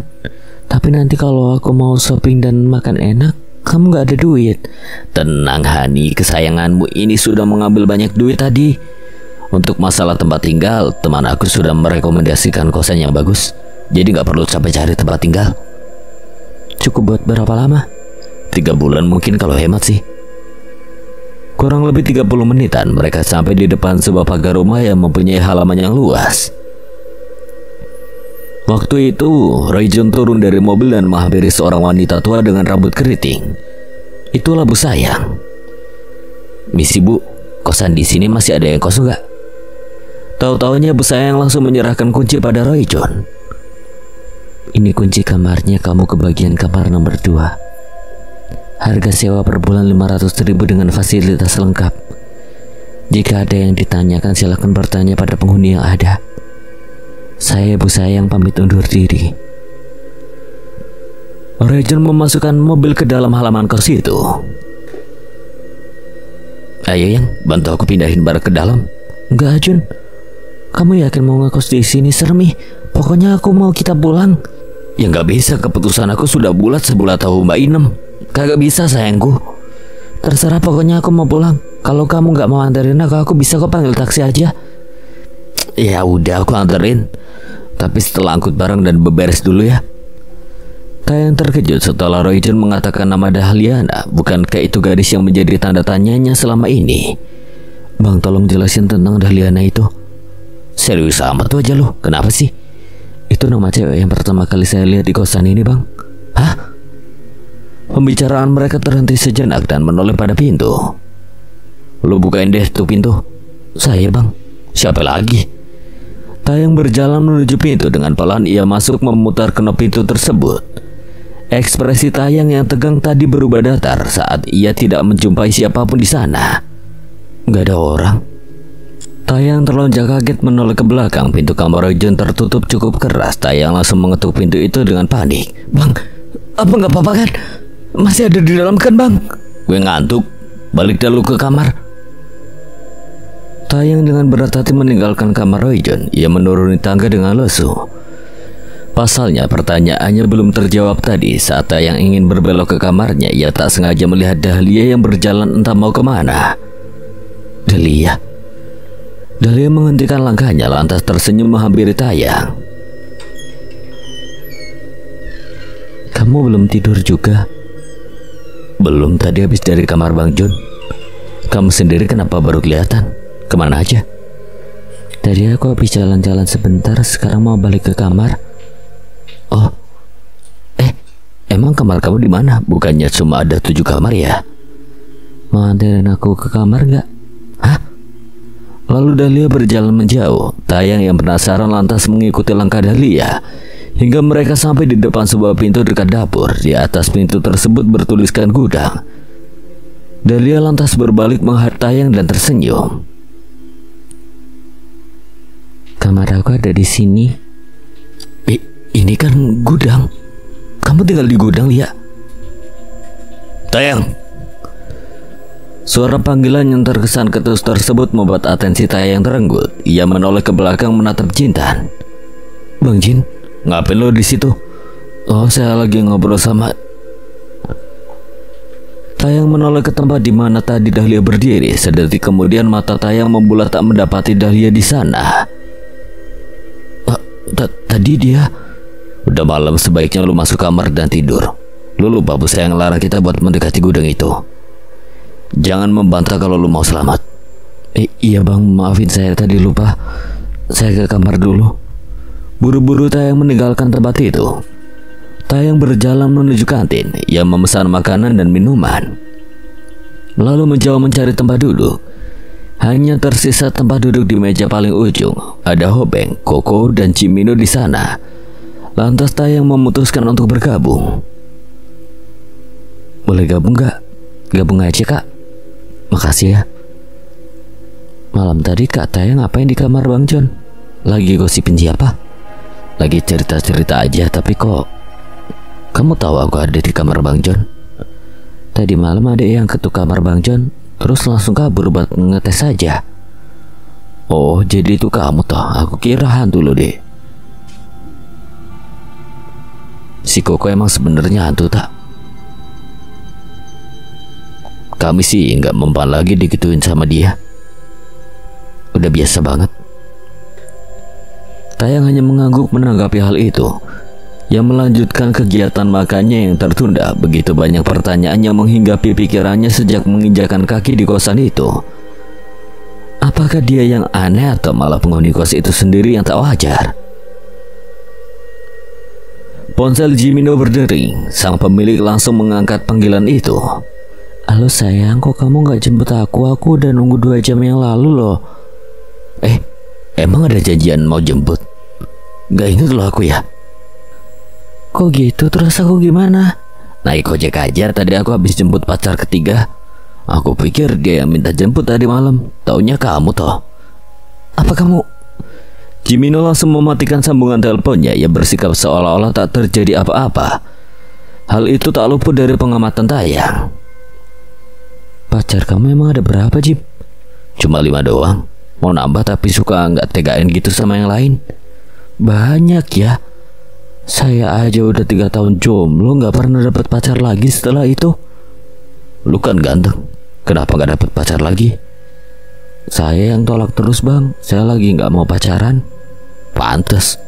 Tapi nanti kalau aku mau shopping dan makan enak, kamu gak ada duit. Tenang Hani, kesayanganmu ini sudah mengambil banyak duit tadi. Untuk masalah tempat tinggal, teman aku sudah merekomendasikan kosan yang bagus. Jadi gak perlu sampai cari tempat tinggal. Cukup buat berapa lama? 3 bulan mungkin kalau hemat sih. Kurang lebih 30 menitan mereka sampai di depan sebuah pagar rumah yang mempunyai halaman yang luas. Waktu itu Royjon turun dari mobil dan menghampiri seorang wanita tua dengan rambut keriting. Itulah Bu Sayang. Misi Bu, kosan di sini masih ada yang kosong gak? Tahu-taunya Bu Sayang langsung menyerahkan kunci pada Royjon. Ini kunci kamarnya, kamu ke bagian kamar nomor 2. Harga sewa per bulan 500.000 dengan fasilitas lengkap. Jika ada yang ditanyakan silakan bertanya pada penghuni yang ada. Saya Bu Sayang pamit undur diri. Royjon memasukkan mobil ke dalam halaman kos itu. Ayo yang bantu aku pindahin barang ke dalam. Enggak Jun, kamu yakin mau ngekos di sini? Serem ih. Pokoknya aku mau kita pulang. Ya nggak bisa, keputusan aku sudah bulat sebulan tahu Mbak Inem. Kagak bisa sayangku. Terserah, pokoknya aku mau pulang. Kalau kamu nggak mau anterin aku bisa kok panggil taksi aja. Ya udah aku anterin. Tapi setelah angkut barang dan beberes dulu ya. Tayang terkejut setelah Royjon mengatakan nama Dahliana. Bukankah itu gadis yang menjadi tanda tanyanya selama ini? Bang, tolong jelasin tentang Dahliana itu. Serius amat tuh aja lo, kenapa sih? Itu nama cewek yang pertama kali saya lihat di kosan ini bang. Hah? Pembicaraan mereka terhenti sejenak dan menoleh pada pintu. Lo bukain deh tuh pintu. Saya bang. Siapa lagi? Tayang berjalan menuju pintu. Dengan pelan ia masuk memutar knop pintu tersebut. Ekspresi Tayang yang tegang tadi berubah datar saat ia tidak menjumpai siapapun di sana. Gak ada orang. Tayang terlonjak kaget menoleh ke belakang. Pintu kamar Royjon tertutup cukup keras. Tayang langsung mengetuk pintu itu dengan panik. Bang, apa gak apa-apa kan? Masih ada di dalam kan bang? Gue ngantuk. Balik dulu ke kamar. Tayang dengan berat hati meninggalkan kamar Royjon. Ia menuruni tangga dengan lesu. Pasalnya pertanyaannya belum terjawab tadi. Saat Tayang ingin berbelok ke kamarnya, ia tak sengaja melihat Dahlia yang berjalan entah mau kemana. Dahlia menghentikan langkahnya lantas tersenyum menghampiri Tayang. Kamu belum tidur juga? Belum, tadi habis dari kamar Bang Jun. Kamu sendiri kenapa baru kelihatan? Kemana aja? Tadi aku habis jalan-jalan sebentar, sekarang mau balik ke kamar. Oh, emang kamar kamu di mana? Bukannya cuma ada 7 kamar ya? Mau anterin aku ke kamar nggak? Hah? Lalu Dahlia berjalan menjauh. Tayang yang penasaran lantas mengikuti langkah Dahlia hingga mereka sampai di depan sebuah pintu dekat dapur. Di atas pintu tersebut bertuliskan gudang. Dahlia lantas berbalik menghadap Tayang dan tersenyum. Kamar aku ada di sini. Ini kan gudang. Kamu tinggal di gudang, Lia? Tayang. Suara panggilan yang terkesan ketus tersebut membuat atensi Tayang terenggut. Ia menoleh ke belakang menatap Jintan. Bang Jin, ngapain lo di situ? Oh, saya lagi ngobrol sama. Tayang menoleh ke tempat di mana tadi Dahlia berdiri. Sedetik kemudian mata Tayang membulat tak mendapati Dahlia di sana. Tadi dia. Udah malam, sebaiknya lu masuk kamar dan tidur. Lu lupa bos saya ngelarang kita buat mendekati gudang itu. Jangan membantah kalau lu mau selamat. Iya bang, maafin saya tadi lupa. Saya ke kamar dulu. Buru-buru Tayang meninggalkan tempat itu. Tayang berjalan menuju kantin. Ia memesan makanan dan minuman, lalu mencoba mencari tempat duduk. Hanya tersisa tempat duduk di meja paling ujung. Ada Hobeng, Koko, dan Cimino di sana. Lantas Tayang memutuskan untuk bergabung. Boleh gabung gak? Gabung aja kak. Makasih ya. Malam tadi Kak Tayang ngapain di kamar Bang John? Lagi gosipin siapa? Lagi cerita-cerita aja, tapi kok kamu tahu aku ada di kamar Bang John? Tadi malam ada yang ketuk kamar Bang John, terus langsung kabur buat ngetes saja. Oh, jadi itu kamu toh? Aku kira hantu lo deh. Si Koko emang sebenarnya hantu tak? Kami sih nggak mempan lagi digituin sama dia. Udah biasa banget. Tayang hanya mengangguk menanggapi hal itu. Yang melanjutkan kegiatan makannya yang tertunda. Begitu banyak pertanyaan yang menghinggapi pikirannya sejak menginjakan kaki di kosan itu. Apakah dia yang aneh atau malah penghuni kos itu sendiri yang tak wajar? Ponsel Jimino berdering. Sang pemilik langsung mengangkat panggilan itu. Halo sayang, kok kamu gak jemput aku? Aku udah nunggu 2 jam yang lalu loh. Emang ada janjian mau jemput? Gak inget loh aku ya. Kok gitu? Terus aku gimana? Naik ojek aja, tadi aku habis jemput pacar ketiga. Aku pikir dia yang minta jemput tadi malam. Taunya kamu toh. Apa kamu? Jimino langsung mematikan sambungan teleponnya. Ia bersikap seolah-olah tak terjadi apa-apa. Hal itu tak luput dari pengamatan Tayang. Pacar kamu emang ada berapa, Jim? Cuma 5 doang. Mau nambah tapi suka nggak tegain gitu sama yang lain. Banyak ya. Saya aja udah 3 tahun jomblo nggak pernah dapat pacar lagi setelah itu. Lu kan ganteng, kenapa nggak dapat pacar lagi? Saya yang tolak terus bang. Saya lagi nggak mau pacaran. Pantes.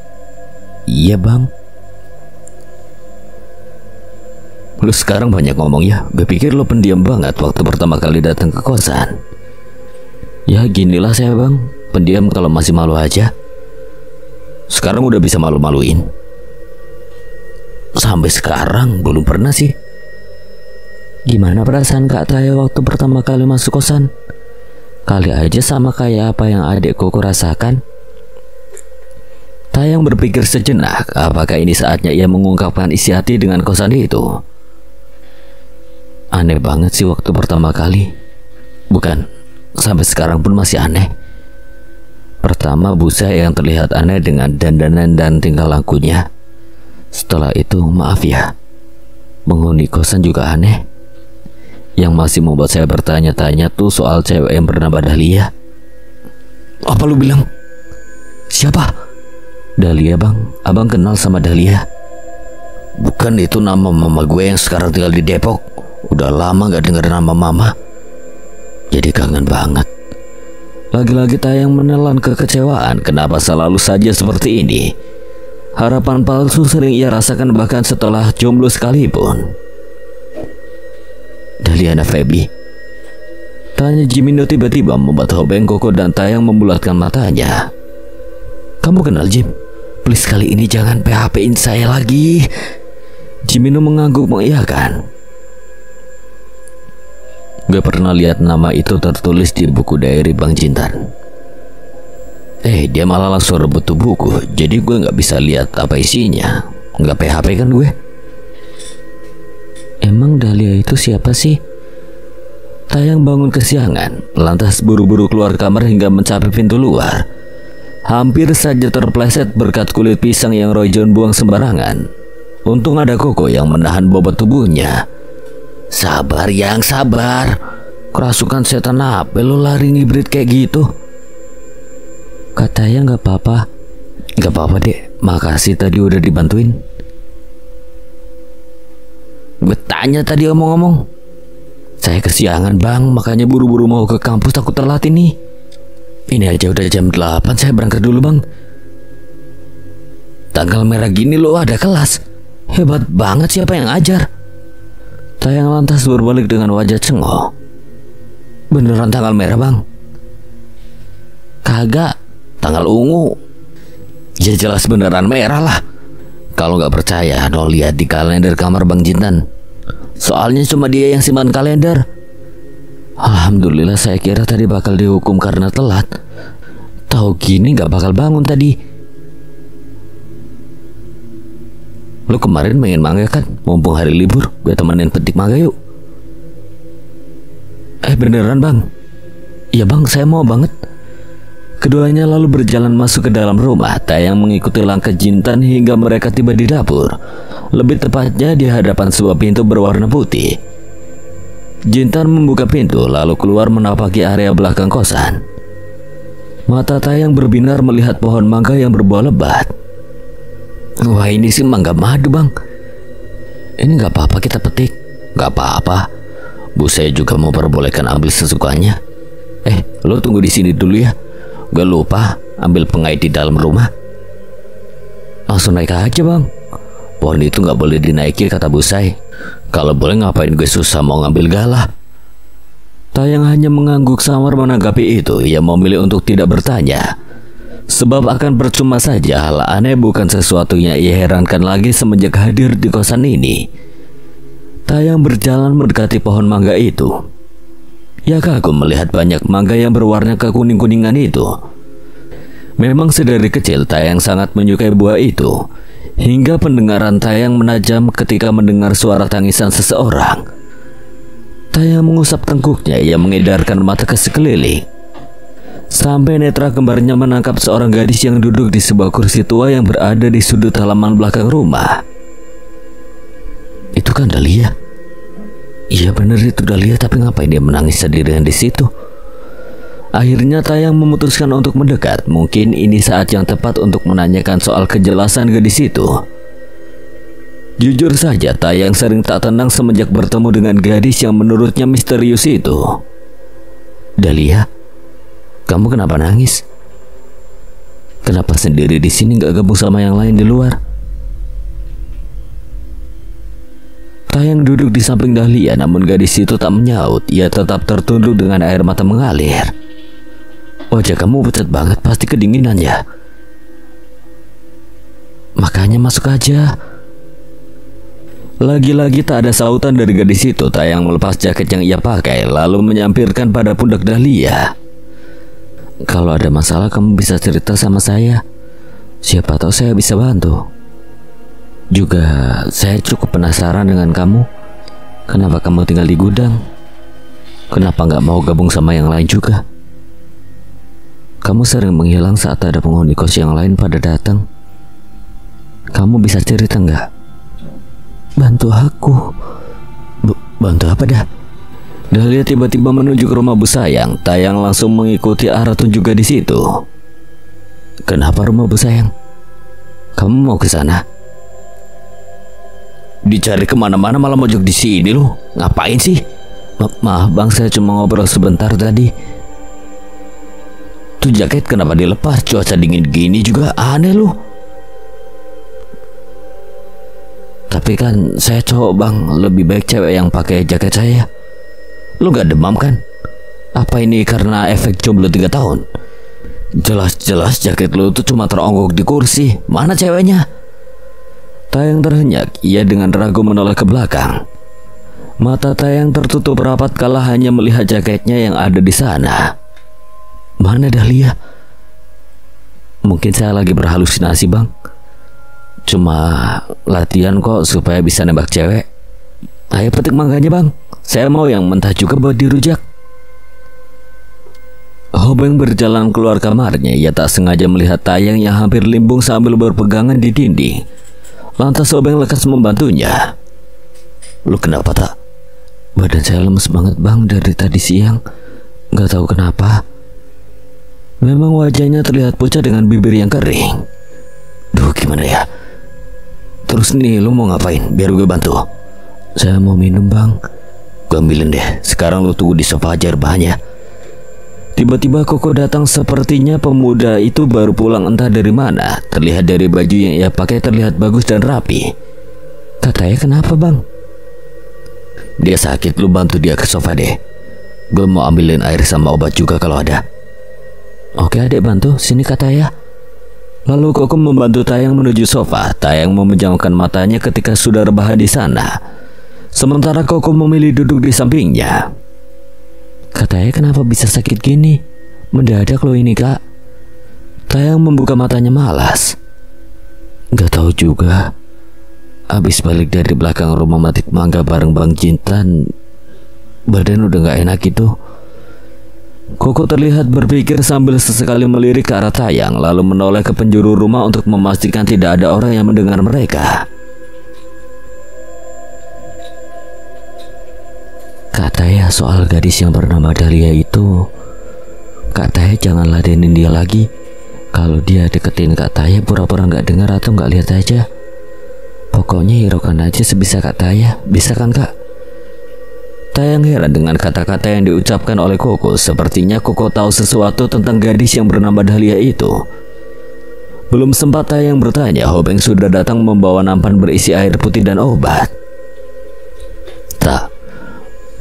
Iya bang. Lu sekarang banyak ngomong ya. Gue pikir lu pendiam banget waktu pertama kali datang ke kosan. Ya ginilah saya bang, pendiam kalau masih malu aja. Sekarang udah bisa malu-maluin? Sampai sekarang belum pernah sih. Gimana perasaan Kak Taya waktu pertama kali masuk kosan? Kali aja sama kayak apa yang adikku rasakan. Tayang berpikir sejenak, apakah ini saatnya ia mengungkapkan isi hati dengan kosan itu? Aneh banget sih waktu pertama kali. Bukan, sampai sekarang pun masih aneh. Pertama busa yang terlihat aneh dengan dandanan dan tingkah lakunya. Setelah itu maaf ya, penghuni kosan juga aneh. Yang masih membuat saya bertanya-tanya tuh soal cewek yang bernama Dahlia. Apa lu bilang? Siapa? Dahlia bang, abang kenal sama Dahlia? Bukan, itu nama mama gue yang sekarang tinggal di Depok. Udah lama gak denger nama mama, jadi kangen banget. Lagi-lagi Tayang menelan kekecewaan. Kenapa selalu saja seperti ini? Harapan palsu sering ia rasakan bahkan setelah jomblo sekalipun. Dahlia Febi? Tanya Jimino tiba-tiba membuat Hobeng, Koko, dan Tayang membulatkan matanya. Kamu kenal Jim? Please kali ini jangan PHP-in saya lagi. Jimino mengangguk mengiyakan. Gue pernah lihat nama itu tertulis di buku diary Bang Jintan. Dia malah langsung rebut tubuhku. Jadi gue gak bisa lihat apa isinya. Gak PHP kan gue? Emang Dahlia itu siapa sih? Tayang bangun kesiangan, lantas buru-buru keluar kamar hingga mencapai pintu luar. Hampir saja terpleset berkat kulit pisang yang Roy John buang sembarangan. Untung ada Koko yang menahan bobot tubuhnya. Sabar yang sabar. Kerasukan setan apa lo lari ngibrit kayak gitu? Katanya gak apa-apa. Gak apa-apa dek, makasih tadi udah dibantuin. Gue tanya tadi omong-omong. Saya kesiangan bang, makanya buru-buru mau ke kampus, takut telat ini. Ini aja udah jam 8, saya berangkat dulu bang. Tanggal merah gini lo ada kelas. Hebat banget, siapa yang ajar? Tayang lantas berbalik dengan wajah cengok. Beneran tanggal merah bang? Kagak, tanggal ungu. Ya jelas beneran merah lah. Kalau nggak percaya, no lihat di kalender kamar Bang Jintan. Soalnya cuma dia yang simpan kalender. Alhamdulillah, saya kira tadi bakal dihukum karena telat. Tahu gini nggak bakal bangun tadi. Lu kemarin main mangga kan? Mumpung hari libur, gue temenin petik mangga yuk. Beneran bang? Iya bang, saya mau banget. Keduanya lalu berjalan masuk ke dalam rumah. Tayang mengikuti langkah Jintan hingga mereka tiba di dapur. Lebih tepatnya di hadapan sebuah pintu berwarna putih. Jintan membuka pintu lalu keluar menapaki area belakang kosan. Mata Tayang berbinar melihat pohon mangga yang berbuah lebat. Wah, ini sih mangga madu bang. Ini gak apa-apa kita petik. Gak apa-apa. Bu saya juga mau perbolehkan ambil sesukanya. Lo tunggu di sini dulu ya. Gue lupa ambil pengait di dalam rumah. Langsung naik aja bang. Pohon itu gak boleh dinaiki kata Bu Sai. Kalau boleh ngapain gue susah mau ngambil galah. Tayang hanya mengangguk samar menanggapi itu. Ia memilih untuk tidak bertanya. Sebab akan percuma saja, hal aneh bukan sesuatu yang ia herankan lagi semenjak hadir di kosan ini. Tayang berjalan mendekati pohon mangga itu. Ia kagum melihat banyak mangga yang berwarna kekuning-kuningan itu. Memang sedari kecil Tayang sangat menyukai buah itu. Hingga pendengaran Tayang menajam ketika mendengar suara tangisan seseorang. Tayang mengusap tengkuknya, ia mengedarkan mata ke sekeliling. Sampai netra kembarnya menangkap seorang gadis yang duduk di sebuah kursi tua yang berada di sudut halaman belakang rumah. Itu kan Dahlia. Iya bener itu Dahlia, tapi ngapain dia menangis sendirian di situ? Akhirnya Tayang memutuskan untuk mendekat. Mungkin ini saat yang tepat untuk menanyakan soal kejelasan gadis itu. Jujur saja, Tayang sering tak tenang semenjak bertemu dengan gadis yang menurutnya misterius itu. Dahlia, kamu kenapa nangis? Kenapa sendiri di sini gak gabung sama yang lain di luar? Tayang duduk di samping Dahlia, namun gadis itu tak menyaut. Ia tetap tertunduk dengan air mata mengalir. Wajah kamu pucat banget, pasti kedinginan ya. Makanya masuk aja. Lagi-lagi tak ada sautan dari gadis itu. Tayang melepas jaket yang ia pakai lalu menyampirkan pada pundak Dahlia. Kalau ada masalah kamu bisa cerita sama saya. Siapa tahu saya bisa bantu. Juga saya cukup penasaran dengan kamu. Kenapa kamu tinggal di gudang? Kenapa gak mau gabung sama yang lain juga? Kamu sering menghilang saat ada penghuni kos yang lain pada datang. Kamu bisa cerita gak? Bantu aku. Bantu apa dah? Dahlia tiba-tiba menuju ke rumah Bu Sayang. Tayang langsung mengikuti arah tunjuk di situ. Kenapa rumah Bu Sayang? Kamu mau ke sana? Dicari kemana-mana malah mojok di sini loh. Ngapain sih? Maaf bang, saya cuma ngobrol sebentar tadi. Tuh jaket kenapa dilepas? Cuaca dingin gini juga aneh loh. Tapi kan saya cowok bang, lebih baik cewek yang pakai jaket saya. Lu gak demam kan? Apa ini karena efek jomblo 3 tahun? Jelas-jelas jaket lu tuh cuma teronggok di kursi. Mana ceweknya? Tayang terhenyak. Ia dengan ragu menoleh ke belakang. Mata Tayang tertutup rapat kala hanya melihat jaketnya yang ada di sana. Mana Dahlia? Mungkin saya lagi berhalusinasi bang. Cuma latihan kok supaya bisa nembak cewek. Ayo petik mangganya bang. Saya mau yang mentah juga buat dirujak. Hobeng berjalan keluar kamarnya. Ia tak sengaja melihat Tayang yang hampir limbung sambil berpegangan di dinding. Lantas Hobeng lekas membantunya. Lu kenapa tak? Badan saya lemes banget bang dari tadi siang. Gak tahu kenapa. Memang wajahnya terlihat pucat dengan bibir yang kering. Duh gimana ya? Terus nih lu mau ngapain? Biar gue bantu. Saya mau minum bang. Gue ambilin deh. Sekarang lu tunggu di sofa aja rebahannya. Tiba-tiba Koko datang. Sepertinya pemuda itu baru pulang entah dari mana. Terlihat dari baju yang ia pakai terlihat bagus dan rapi. Katanya kenapa bang? Dia sakit, lu bantu dia ke sofa deh. Gue mau ambilin air sama obat juga kalau ada. Oke adek bantu, sini katanya. Lalu Koko membantu Tayang menuju sofa. Tayang memejamkan matanya ketika sudah rebahan di sana. Sementara Koko memilih duduk di sampingnya. Katanya kenapa bisa sakit gini? Mendadak lo ini kak. Tayang membuka matanya malas. Gak tahu juga. Abis balik dari belakang rumah metik mangga bareng Bang Jintan, badan udah gak enak gitu. Koko terlihat berpikir sambil sesekali melirik ke arah Tayang, lalu menoleh ke penjuru rumah untuk memastikan tidak ada orang yang mendengar mereka. Katanya soal gadis yang bernama Dahlia itu, katanya jangan ladenin dia lagi. Kalau dia deketin katanya pura-pura gak dengar atau gak lihat aja. Pokoknya hiraukan aja sebisa katanya. Bisa kan kak? Tayang heran dengan kata-kata yang diucapkan oleh Koko. Sepertinya Koko tahu sesuatu tentang gadis yang bernama Dahlia itu. Belum sempat Tayang bertanya, Hobeng sudah datang membawa nampan berisi air putih dan obat. Tak,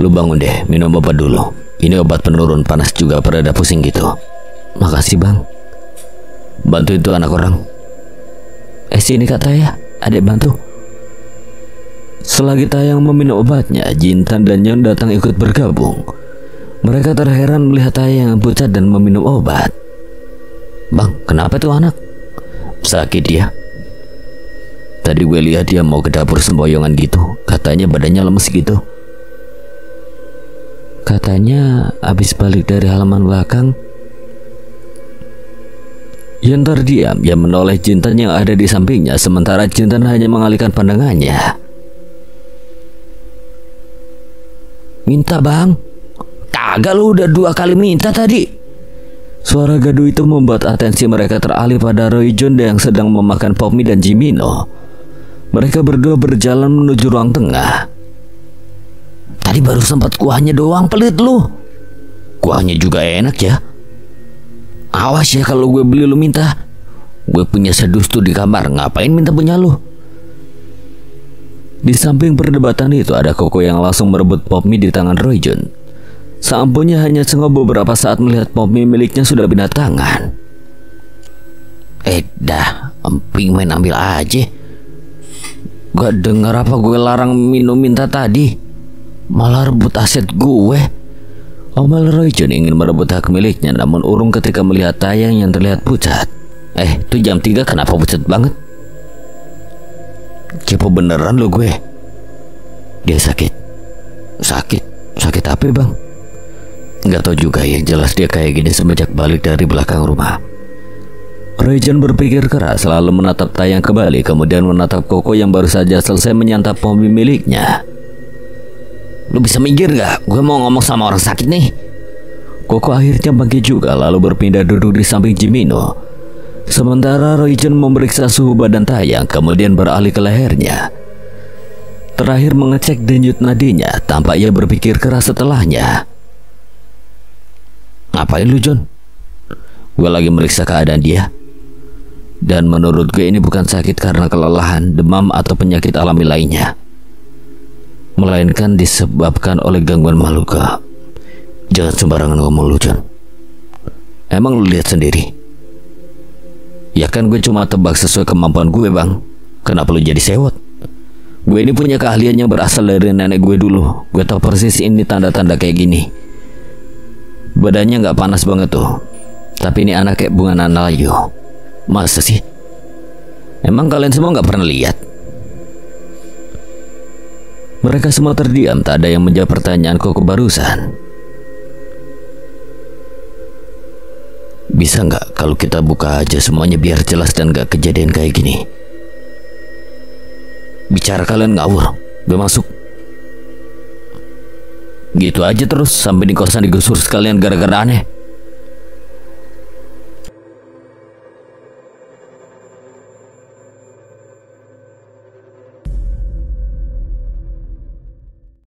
lu bangun deh, minum obat dulu. Ini obat penurun panas juga pereda pusing gitu. Makasih bang. Bantu itu anak orang. Sini katanya, adek bantu. Selagi Tayang meminum obatnya, Jintan dan Nyon datang ikut bergabung. Mereka terheran melihat Tayang yang pucat dan meminum obat. Bang, kenapa tuh anak? Sakit dia. Tadi gue lihat dia mau ke dapur semboyongan gitu. Katanya badannya lemes gitu. Katanya habis balik dari halaman belakang. Yon terdiam. Ia menoleh Jintan yang ada di sampingnya, sementara Jintan hanya mengalihkan pandangannya. Minta bang. Kagak, lu udah 2 kali minta tadi. Suara gaduh itu membuat atensi mereka teralih pada Roy John yang sedang memakan pop mie dan Jimino. Mereka berdua berjalan menuju ruang tengah. Tadi baru sempat kuahnya doang, pelit lu. Kuahnya juga enak ya. Awas ya kalau gue beli lu minta. Gue punya sedus tuh di kamar, ngapain minta punya lu? Di samping perdebatan itu ada Koko yang langsung merebut pop mie di tangan Roy John. Seampunnya hanya sengok beberapa saat melihat pop mie miliknya sudah pindah tangan. Dah, emping main ambil aja. Gak dengar apa gue larang minum minta tadi. Malah rebut aset gue. Omel Roy John ingin merebut hak miliknya, namun urung ketika melihat Tayang yang terlihat pucat. Tuh jam 3 kenapa pucat banget? Kepo beneran lo gue. Dia sakit. Sakit apa bang? Gak tau juga, yang jelas dia kayak gini semenjak balik dari belakang rumah. Roy John berpikir keras, lalu menatap Tayang kembali, kemudian menatap Koko yang baru saja selesai menyantap pop mie miliknya. Lu bisa minggir gak? Gue mau ngomong sama orang sakit nih. Koko akhirnya bangkit juga, lalu berpindah duduk di samping Jimino. Sementara Roy John memeriksa suhu badan Tayang, kemudian beralih ke lehernya. Terakhir mengecek denyut nadinya, tampak ia berpikir keras setelahnya. Ngapain lu John? Gue lagi meriksa keadaan dia. Dan menurut gue ini bukan sakit karena kelelahan, demam atau penyakit alami lainnya, melainkan disebabkan oleh gangguan maluka. Jangan sembarangan ngomong lu John. Emang lu lihat sendiri? Ya kan gue cuma tebak sesuai kemampuan gue bang. Kenapa lu jadi sewot? Gue ini punya keahlian yang berasal dari nenek gue dulu. Gue tahu persis ini tanda-tanda kayak gini. Badannya gak panas banget tuh, tapi ini anak kayak bunga nanayu. Masa sih? Emang kalian semua nggak pernah lihat? Mereka semua terdiam, tak ada yang menjawab pertanyaan Koko barusan. Bisa nggak kalau kita buka aja semuanya biar jelas dan nggak kejadian kayak gini? Bicara kalian ngawur, gue masuk. Gitu aja terus sampai di kosan digusur sekalian gara-gara aneh.